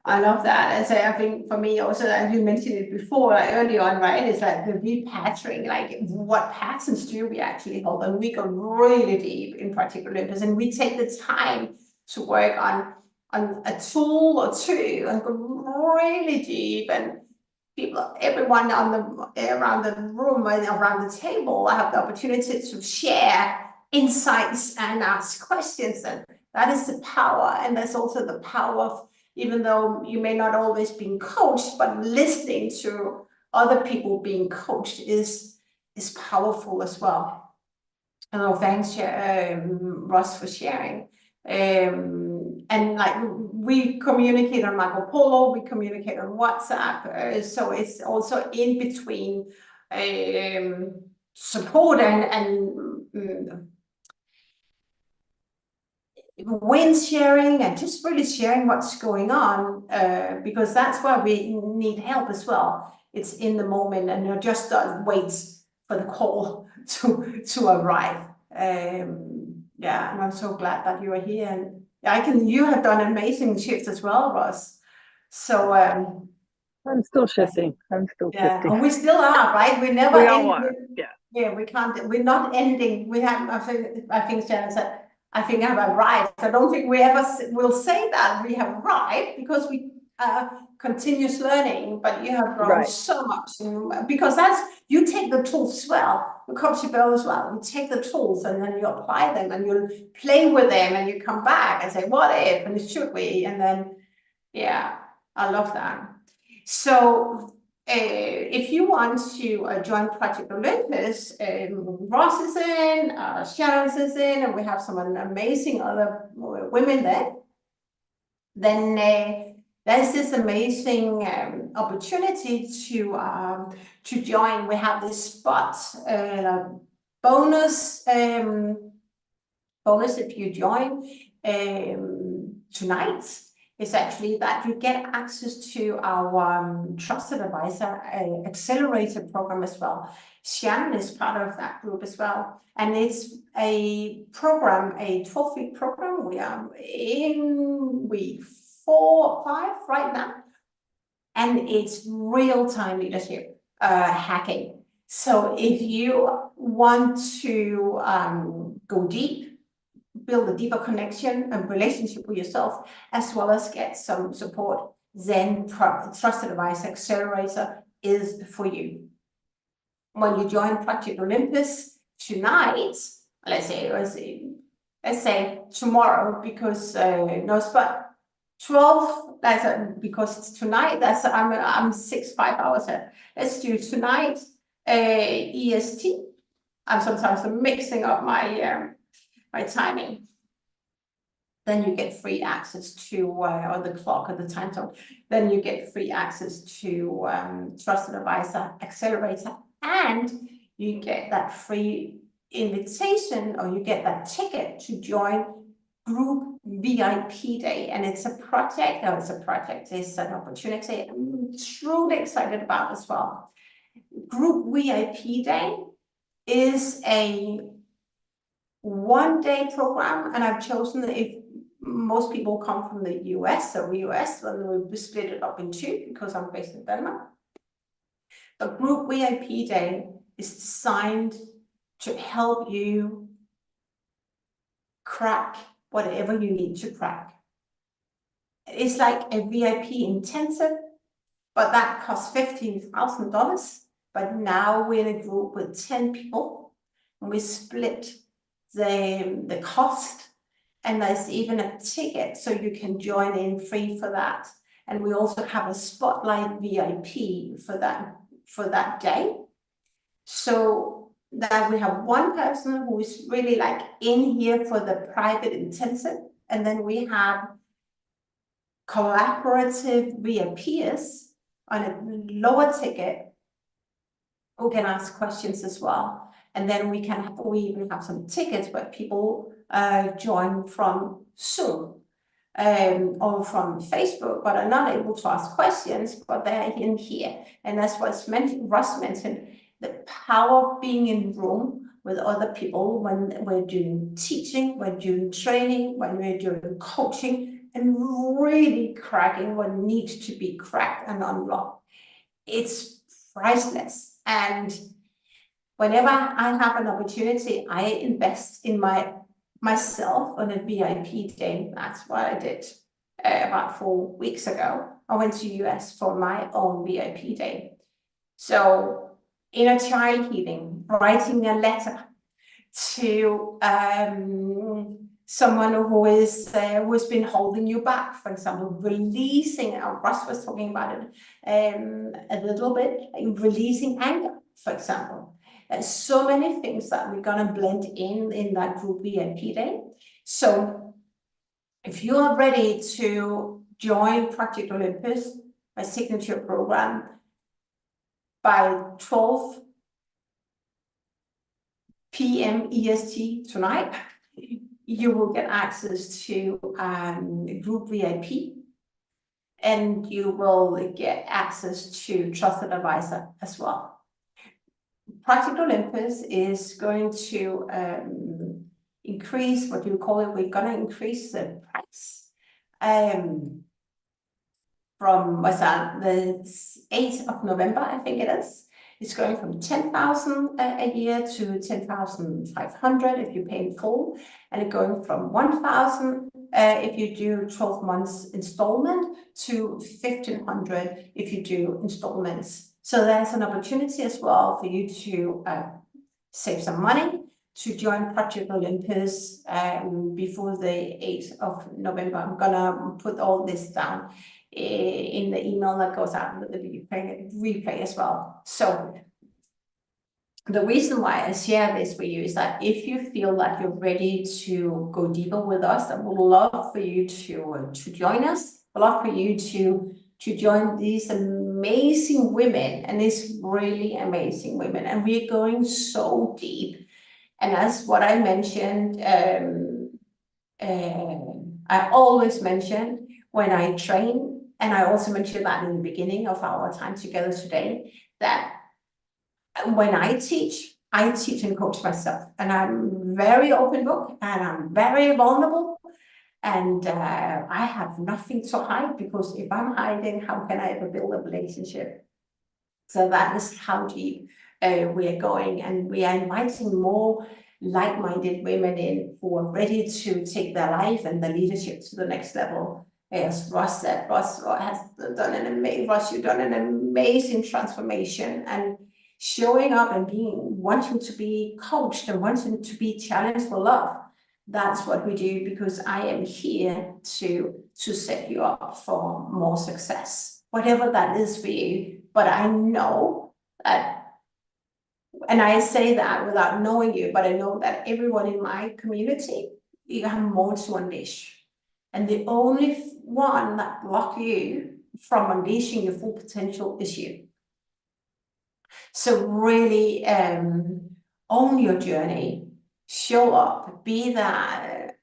I love that. And so I think for me also, as you mentioned it before, like early on, right? It's like the repatterning, like what patterns do we actually hold? And we go really deep in particular, and we take the time to work on a tool or two and go really deep. And everyone around the room and around the table, I have the opportunity to share insights and ask questions. And that is the power. And there's also the power of, even though you may not always be coached, but listening to other people being coached is powerful as well. And thanks, Ross, for sharing. And like we communicate on Marco Polo, we communicate on WhatsApp, so it's also in between support and win sharing and just really sharing what's going on, because that's why we need help as well. It's in the moment, and you just don't wait for the call to arrive. And I'm so glad that you are here, and you have done amazing shifts as well, Ross. So I'm still shifting. shifting. And we still are, right? We never we all are. Yeah, we can't. We're not ending. We have. I think Shannon said, I think I've arrived. I don't think we ever will say that we have arrived, because we continuous learning, but you have grown so much, because you take the tools as well, the coach Bill as well. You take the tools and then you apply them and you play with them and you come back and say, what if, and should we? And then, I love that. So if you want to join Project Olympus, Ross is in, Sharon is in, and we have some amazing other women there. Then there's this amazing opportunity to join. We have this spot bonus if you join tonight. Is actually that you get access to our Trusted Advisor Accelerator program as well. Shannon is part of that group as well. And it's a program, a 12-week program. We are in week 4 or 5 right now. And it's real-time leadership hacking. So if you want to go deep, build a deeper connection and relationship with yourself, as well as get some support, then Trusted Advisor Accelerator is for you. When you join Project Olympus tonight, let's say tomorrow, because but 12, because it's tonight, I'm 5 hours ahead. Let's do tonight EST. I'm sometimes mixing up my timing. Then you get free access to, or the clock or the time zone. Then you get free access to Trusted Advisor Accelerator, and you get that free invitation, or you get that ticket to join Group VIP Day. And it's an opportunity I'm truly excited about as well. Group VIP Day is a one-day program, and I've chosen, if most people come from the US, then we split it up in 2 because I'm based in Denmark. But Group VIP Day is designed to help you crack whatever you need to crack. It's like a VIP intensive, but that costs $15,000. But now we're in a group with 10 people, and we split the cost, and there's even a ticket so you can join in free for that. And we also have a spotlight VIP for that day. So that we have one person who is really like in here for the private intensive, and then we have collaborative VIPs on a lower ticket who can ask questions as well. And then we even have some tickets where people join from Zoom or from Facebook, but are not able to ask questions, but they're in here. And that's what's Russ mentioned, the power of being in room with other people when we're doing teaching, we're doing training, when we're doing coaching, and really cracking what needs to be cracked and unlocked. It's priceless. And whenever I have an opportunity, I invest in myself on a VIP day. That's what I did about 4 weeks ago. I went to US for my own VIP day. So inner child healing, writing a letter to someone who has been holding you back, for example, releasing, Russ was talking about it a little bit, releasing anger, for example. There's so many things that we're gonna blend in that group VIP day. So if you are ready to join Project Olympus, my signature program, by 12 p.m. EST tonight, you will get access to group VIP, and you will get access to Trusted Advisor as well. Project Olympus is going to increase, what you call it, we're going to increase the price from the 8th of November, I think it is. It's going from 10,000 a year to 10,500 if you pay in full, and it's going from 1,000 if you do 12 months installment to 1,500 if you do installments. So there's an opportunity as well for you to save some money, to join Project Olympus before the 8th of November. I'm gonna put all this down in the email that goes out with the replay as well. So the reason why I share this with you is that if you feel that you're ready to go deeper with us, I would love for you to join us. I'd love for you to join these amazing women, and these really amazing women. And we're going so deep. And as what I mentioned, I always mention when I train, and I also mentioned that in the beginning of our time together today, that when I teach and coach myself, and I'm very open book, and I'm very vulnerable, and I have nothing to hide, because if I'm hiding, how can I ever build a relationship? So that is how deep we are going, and we are inviting more like-minded women in who are ready to take their life and their leadership to the next level. As Russ said, Russ has done you've done an amazing transformation, and showing up and wanting to be coached and wanting to be challenged for love. That's what we do, because I am here to set you up for more success, whatever that is for you. But I know that, and I say that without knowing you, but I know that everyone in my community, you have more to unleash. And the only one that blocks you from unleashing your full potential is you. So really own your journey, show up, be that,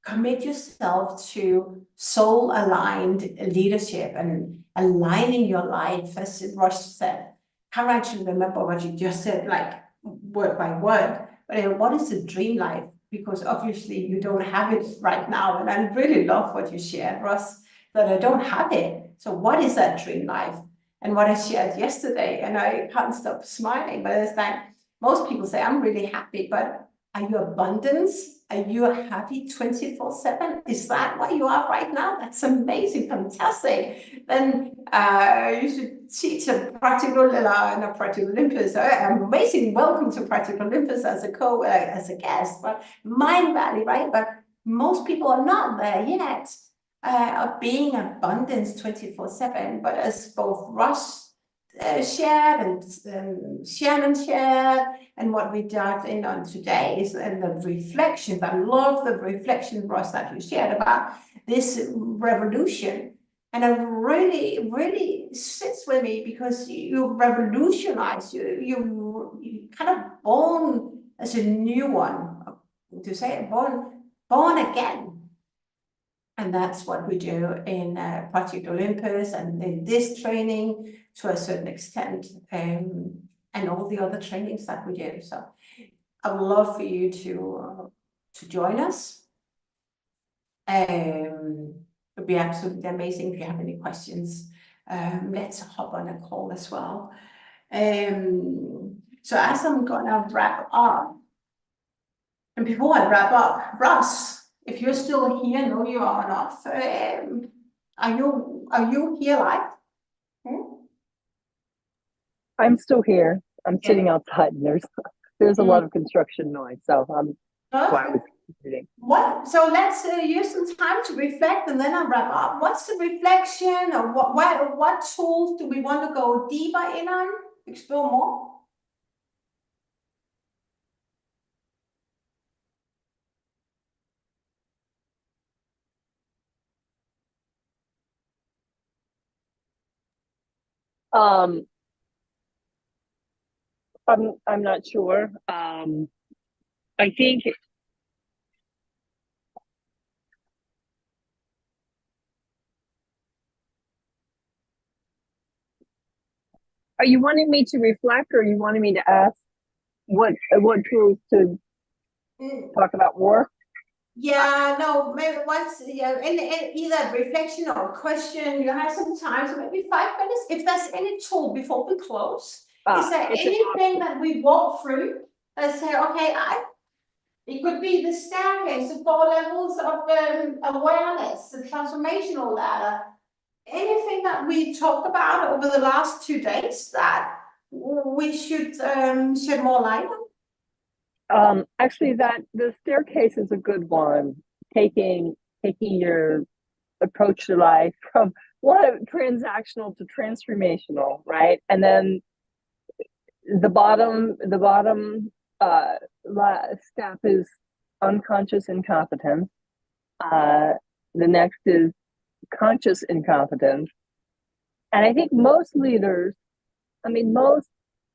commit yourself to soul-aligned leadership and aligning your life, as Russ said. I can't actually remember what you just said, like word by word, but what is the dream life? Because obviously you don't have it right now. And I really love what you shared, Russ, that I don't have it. So what is that dream life? And what I shared yesterday, and I can't stop smiling, but it's like, most people say, I'm really happy, but Are you abundance? Are you happy 24/7? Is that what you are right now? That's amazing, fantastic. Then you should teach a practical, not practical Olympus. Amazing, welcome to Practical Olympus as a guest, but Mind Valley, right? But most people are not there yet of being abundance 24/7. But as both Russ shared and Shannon shared, and what we dived in on today is and the reflections. I love the reflection, Ross, that you shared about this revolution. And it really, really sits with me because you revolutionize, you kind of born as a new one, to say it, born again. And that's what we do in Project Olympus and in this training to a certain extent, and all the other trainings that we do. So I would love for you to join us. It'd be absolutely amazing if you have any questions. Let's hop on a call as well. So as I'm gonna wrap up, and before I wrap up, Russ, if you're still here, no, you are not. Are you here live? I'm still here. I'm sitting outside, and there's a lot of construction noise, so that's why I was sitting. So let's use some time to reflect, and then I'll wrap up. What's the reflection, or what tools do we want to go deeper in on, explore more? I'm not sure. I think are you wanting me to reflect, or are you wanting me to ask what tools to talk about more? Yeah, no, maybe once, yeah, in either reflection or question, you have some time, so maybe 5 minutes. If there's any tool before we close, is there anything that we walk through that say, okay, it could be the staircase, the 4 levels of awareness, the transformational ladder, anything that we talked about over the last 2 days that we should shed more light on? Actually, that the staircase is a good one. Taking your approach to life from transactional to transformational, right? And then the bottom step is unconscious incompetence. The next is conscious incompetence. And I think most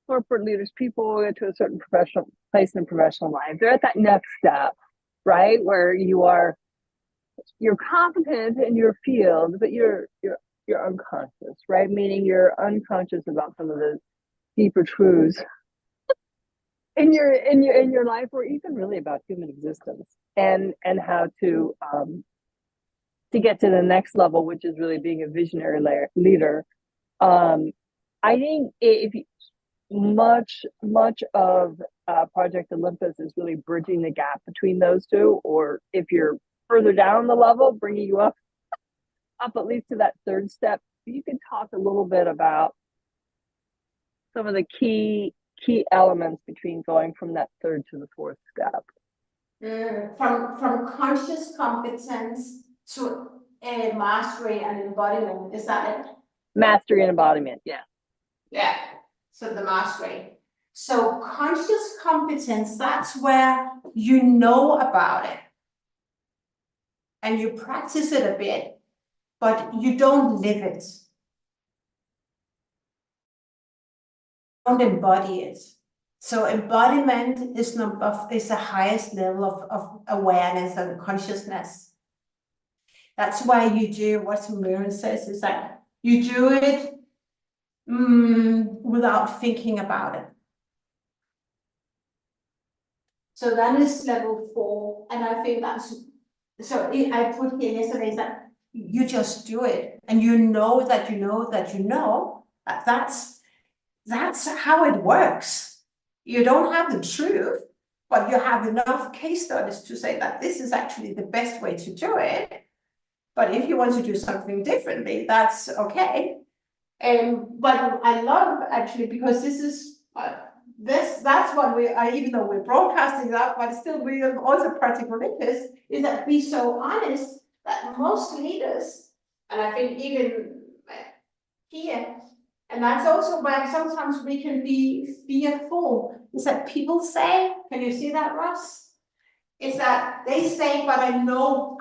corporate leaders, people who get to a certain professional place in professional life, they're at that next step, right? Where you're competent in your field, but you're unconscious, right? Meaning you're unconscious about some of the deeper truths in your life, or even really about human existence, and how to get to the next level, which is really being a visionary leader. I think much of Project Olympus is really bridging the gap between those two, or if you're further down the level, bringing you up at least to that third step. You can talk a little bit about some of the key elements between going from that third to the fourth step. From conscious competence to mastery and embodiment, is that it? Mastery and embodiment, yeah. Yeah, so the mastery. So conscious competence, that's where you know about it and you practice it a bit, but you don't live it. Don't embody it. So embodiment is the highest level of awareness and consciousness. That's why you do what Miriam says, is that you do it without thinking about it. So that is level 4, and I think that's, so I put here yesterday that you just do it, and you know that you know that you know that that's how it works. You don't have the truth, but you have enough case studies to say that this is actually the best way to do it. But if you want to do something differently, that's okay. But I love actually, because this is that's what we are, even though we're broadcasting that, but still we are also practical leaders, is that be so honest that most leaders, and I think even here, and that's also where sometimes we can be fearful, is that people say, can you see that, Ross? Is that they say, but I know.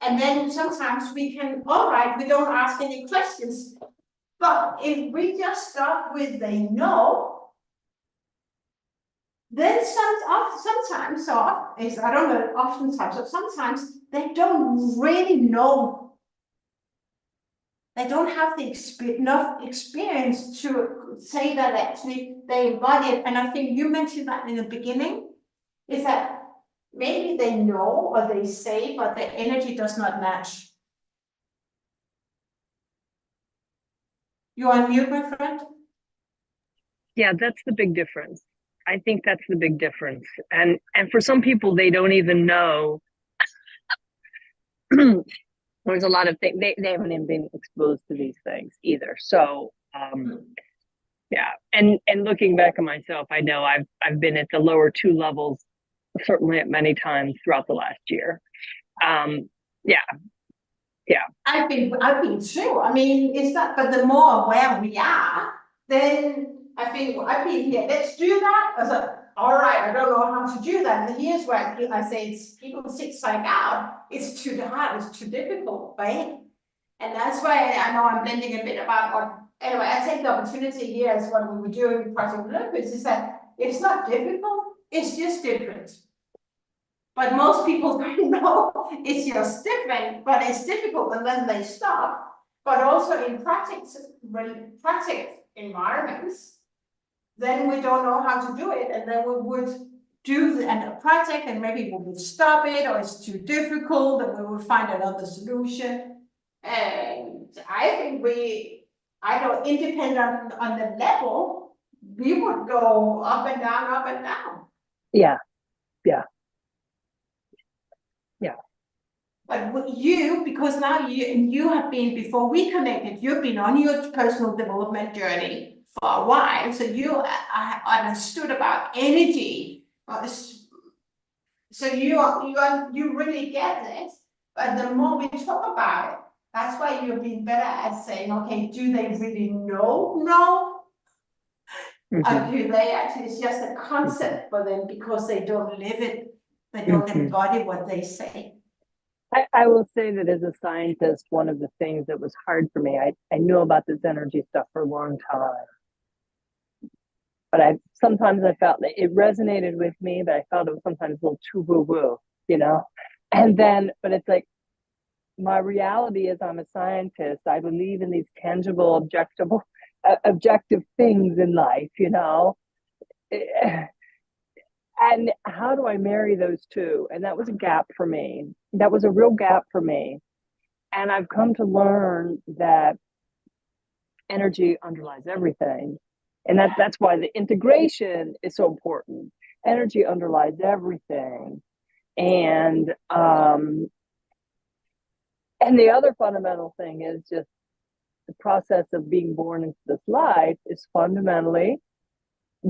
And then sometimes we can, all right, we don't ask any questions. But if we just start with they know, then sometimes, I don't know, oftentimes, but sometimes they don't really know. They don't have the enough experience to say that actually they embody it. And I think you mentioned that in the beginning, is that maybe they know or they say, but the energy does not match. You're on mute, my friend. Yeah, that's the big difference. I think that's the big difference. And for some people, they don't even know. There's a lot of things, they haven't even been exposed to these things either. So yeah. And looking back at myself, I know I've been at the lower two levels, certainly at many times throughout the last year. Yeah. I've been too. I mean, it's that, but the more aware we are, then I think I've been here. Let's do that. I was like, all right, I don't know how to do that. And here's where I say it's people sit psych out. It's too hard. It's too difficult, right? And that's why I know I'm blending a bit about what. Anyway, I take the opportunity here as what we were doing in Project Olympus is that it's not difficult. It's just different. But most people don't know it's just different, but it's difficult, and then they stop. But also in practice environments, then we don't know how to do it, and then we would do a project, and maybe we would stop it, or it's too difficult, and we would find another solution. And I think independent on the level, we would go up and down, up and down. Yeah. But because now you have been, before we connected, you've been on your personal development journey for a while, so you understood about energy. So you really get it. But the more we talk about it, that's why you've been better at saying, okay, do they really know? No. Or do they actually, it's just a concept for them because they don't live it, they don't embody what they say. I will say that as a scientist, one of the things that was hard for me, I knew about this energy stuff for a long time. But sometimes I felt that it resonated with me, but I felt it was sometimes a little too woo-woo, And then, but it's like, my reality is I'm a scientist. I believe in these tangible, objective things in life, And how do I marry those two? And that was a gap for me. That was a real gap for me. And I've come to learn that energy underlies everything. And that's why the integration is so important. Energy underlies everything. And the other fundamental thing is just the process of being born into this life is fundamentally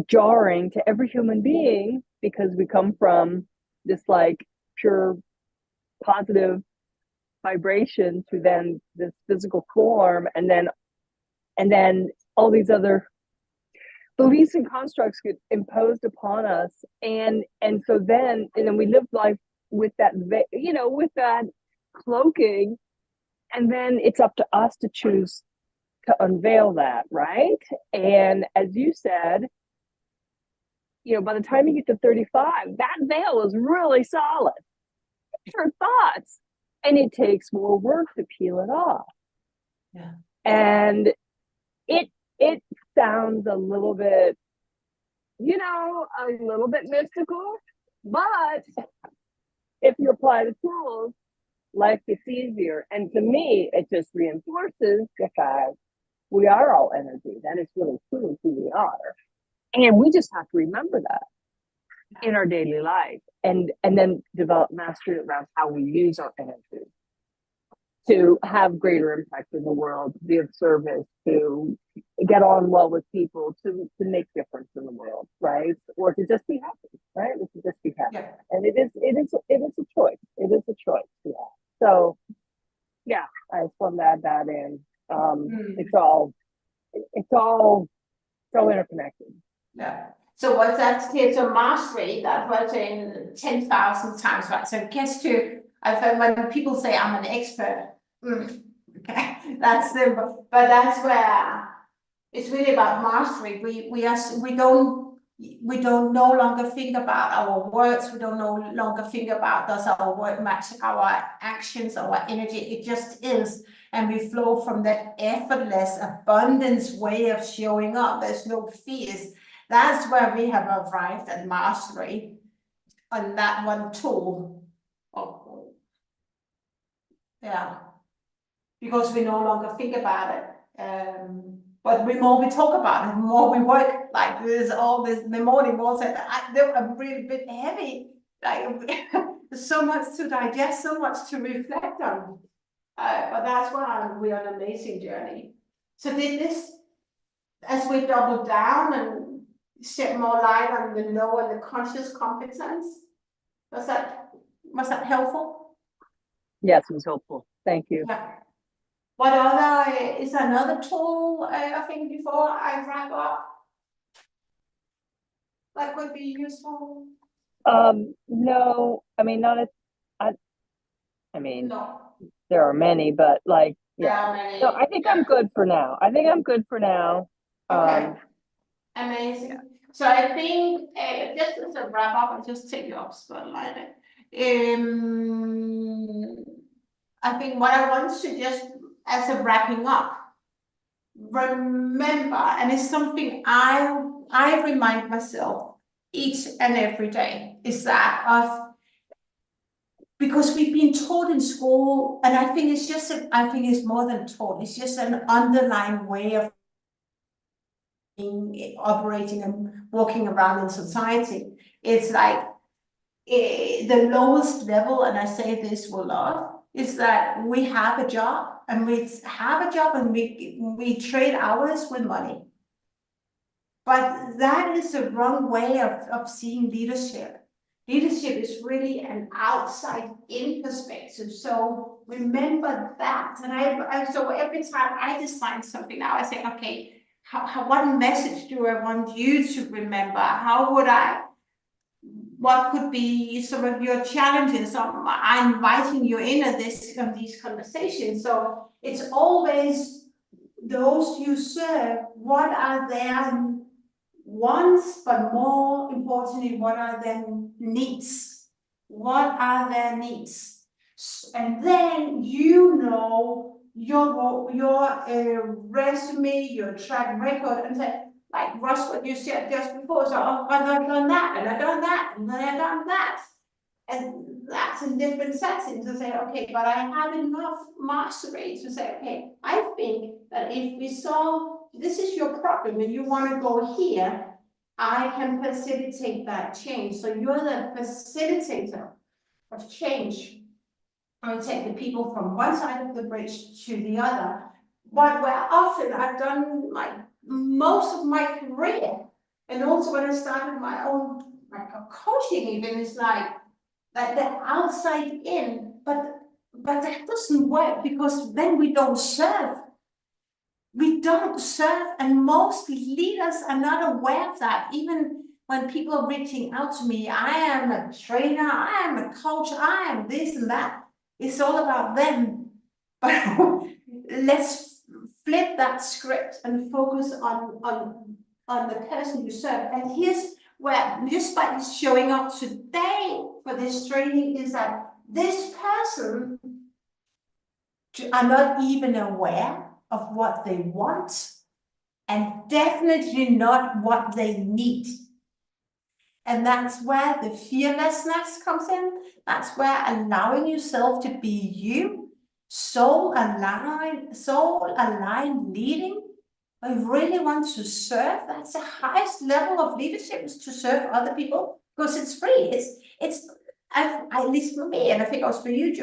jarring to every human being, because we come from this like pure positive vibration to then this physical form, and then all these other beliefs and constructs get imposed upon us, and so then we live life with that with that cloaking, and then it's up to us to choose to unveil that, right? And as you said, by the time you get to 35, that veil is really solid. Your thoughts, and it takes more work to peel it off. Yeah. And it sounds a little bit, a little bit mystical, but if you apply the tools, life gets easier. And to me, it just reinforces the fact we are all energy. That is really truly who we are. And we just have to remember that. in our daily life, and then develop mastery around how we use our energy to have greater impact in the world, to be of service, to get on well with people, to make difference in the world, right? Or to just be happy, right? Or to just be happy. Yeah. And it is a choice. It is a choice. Yeah. So yeah, I just want to add that in. It's all so interconnected. Yeah. So what's that? Okay, so mastery, that was in 10,000 times, right? So it gets to, I've heard when people say I'm an expert, okay, that's the, but that's where it's really about mastery. We don't no longer think about our words. We don't no longer think about does our word match our actions, our energy. It just is. And we flow from that effortless abundance way of showing up. There's no fears. That's where we have arrived at mastery on that one tool. Oh, yeah. Because we no longer think about it. But the more we talk about it, the more we work like this, all this, the morning walks, I'm really a bit heavy. Like there's so much to digest, so much to reflect on. But that's why we're on an amazing journey. So did this, as we double down and shed more light on the know and the conscious competence, was that helpful? Yes, it was helpful. Thank you. Yeah. What other, is there another tool, I think before I wrap up? That would be useful? No, I mean, not I mean, No. there are many, but like, There yeah. are many. No, I think I'm good for now. Okay. Amazing. So I think, just as a wrap up, I'll just take you off spotlight. I think what I want to just, as a wrapping up, remember, and it's something I remind myself each and every day, is that because we've been taught in school, and I think it's more than taught, it's just an underlying way of being, operating and walking around in society. It's like the lowest level, and I say this with love, is that we have a job and we trade hours with money. But that is the wrong way of seeing leadership. Leadership is really an outside-in perspective. So remember that. And so every time I design something now, I say, okay, what message do I want you to remember? What could be some of your challenges? I'm inviting you in at these conversations. So it's always those you serve, what are their wants, but more importantly, what are their needs? What are their needs? And then you know your resume, your track record, and say, like Russ, what you said just before, so I've done that, and I've done that, and then I've done that. And that's in different settings to say, okay, but I have enough mastery to say, okay, I think that if we solve, this is your problem and you want to go here, I can facilitate that change. So you're the facilitator of change. I would take the people from one side of the bridge to the other. But where often I've done like most of my career, and also when I started my own coaching, even is like the outside in, but that doesn't work, because then we don't serve. We don't serve, and most leaders are not aware of that. Even when people are reaching out to me, I am a trainer, I am a coach, I am this and that. It's all about them. But let's flip that script and focus on the person you serve. And here's where, just by showing up today for this training, is that this person are not even aware of what they want, and definitely not what they need. And that's where the fearlessness comes in. That's where allowing yourself to be you, soul aligned leading. I really want to serve. That's the highest level of leadership, is to serve other people. because it's free. It's at least for me, and I think also for you,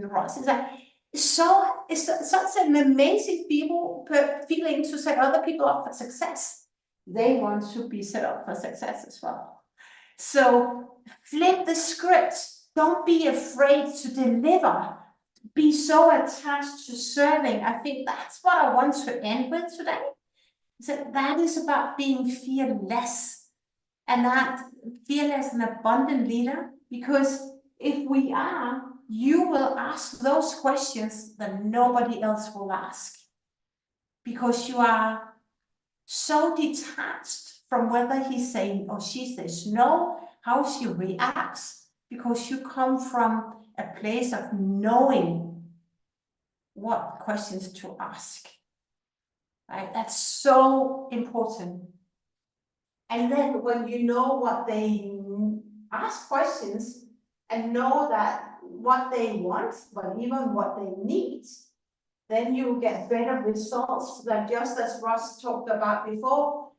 Ross, is that it's such an amazing feeling to set other people up for success. They want to be set up for success as well. So flip the script. Don't be afraid to deliver. Be so attached to serving. I think that's what I want to end with today. That is about being fearless, and that fearless and abundant leader, because if we are, you will ask those questions that nobody else will ask, because you are so detached from whether he's saying or she says no, how she reacts, because you come from a place of knowing what questions to ask. Right? That's so important. And then when you know what they ask questions and know that what they want, but even what they need, then you get better results than just as Ross talked about before.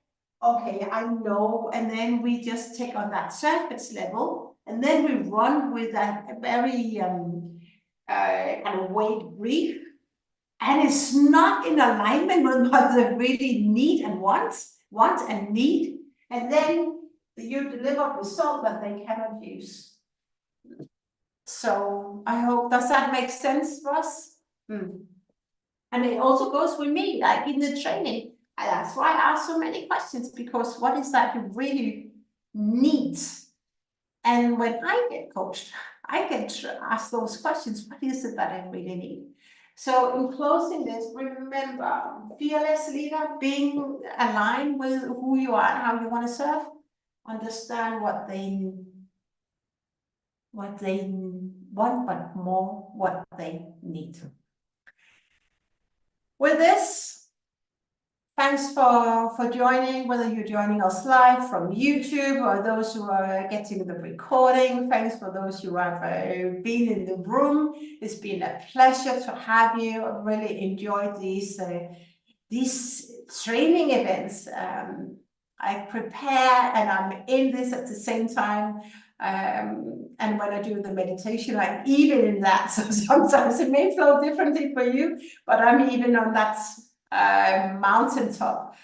Okay, I know, and then we just take on that surface level, and then we run with a very kind of vague brief, and it's not in alignment with what they really need and want and need, and then you deliver a result that they cannot use. So I hope, does that make sense, Ross? And it also goes with me, like in the training. And that's why I ask so many questions, because what is that you really need? And when I get coached, I get to ask those questions. What is it that I really need? So in closing this, remember, fearless leader, being aligned with who you are and how you want to serve. Understand what they want, but more what they need. With this, thanks for joining, whether you're joining us live from YouTube or those who are getting the recording. Thanks for those who have been in the room. It's been a pleasure to have you. I really enjoyed these training events. I prepare and I'm in this at the same time. And when I do the meditation, I'm even in that. So sometimes it may flow differently for you, but I'm even on that mountaintop.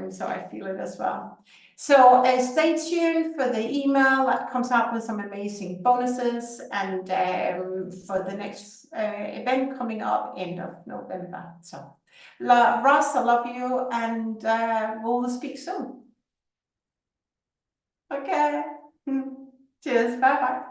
So I feel it as well. So stay tuned for the email that comes out with some amazing bonuses, and for the next event coming up end of November. So Ross, I love you, and we'll speak soon. Okay. Cheers. Bye bye.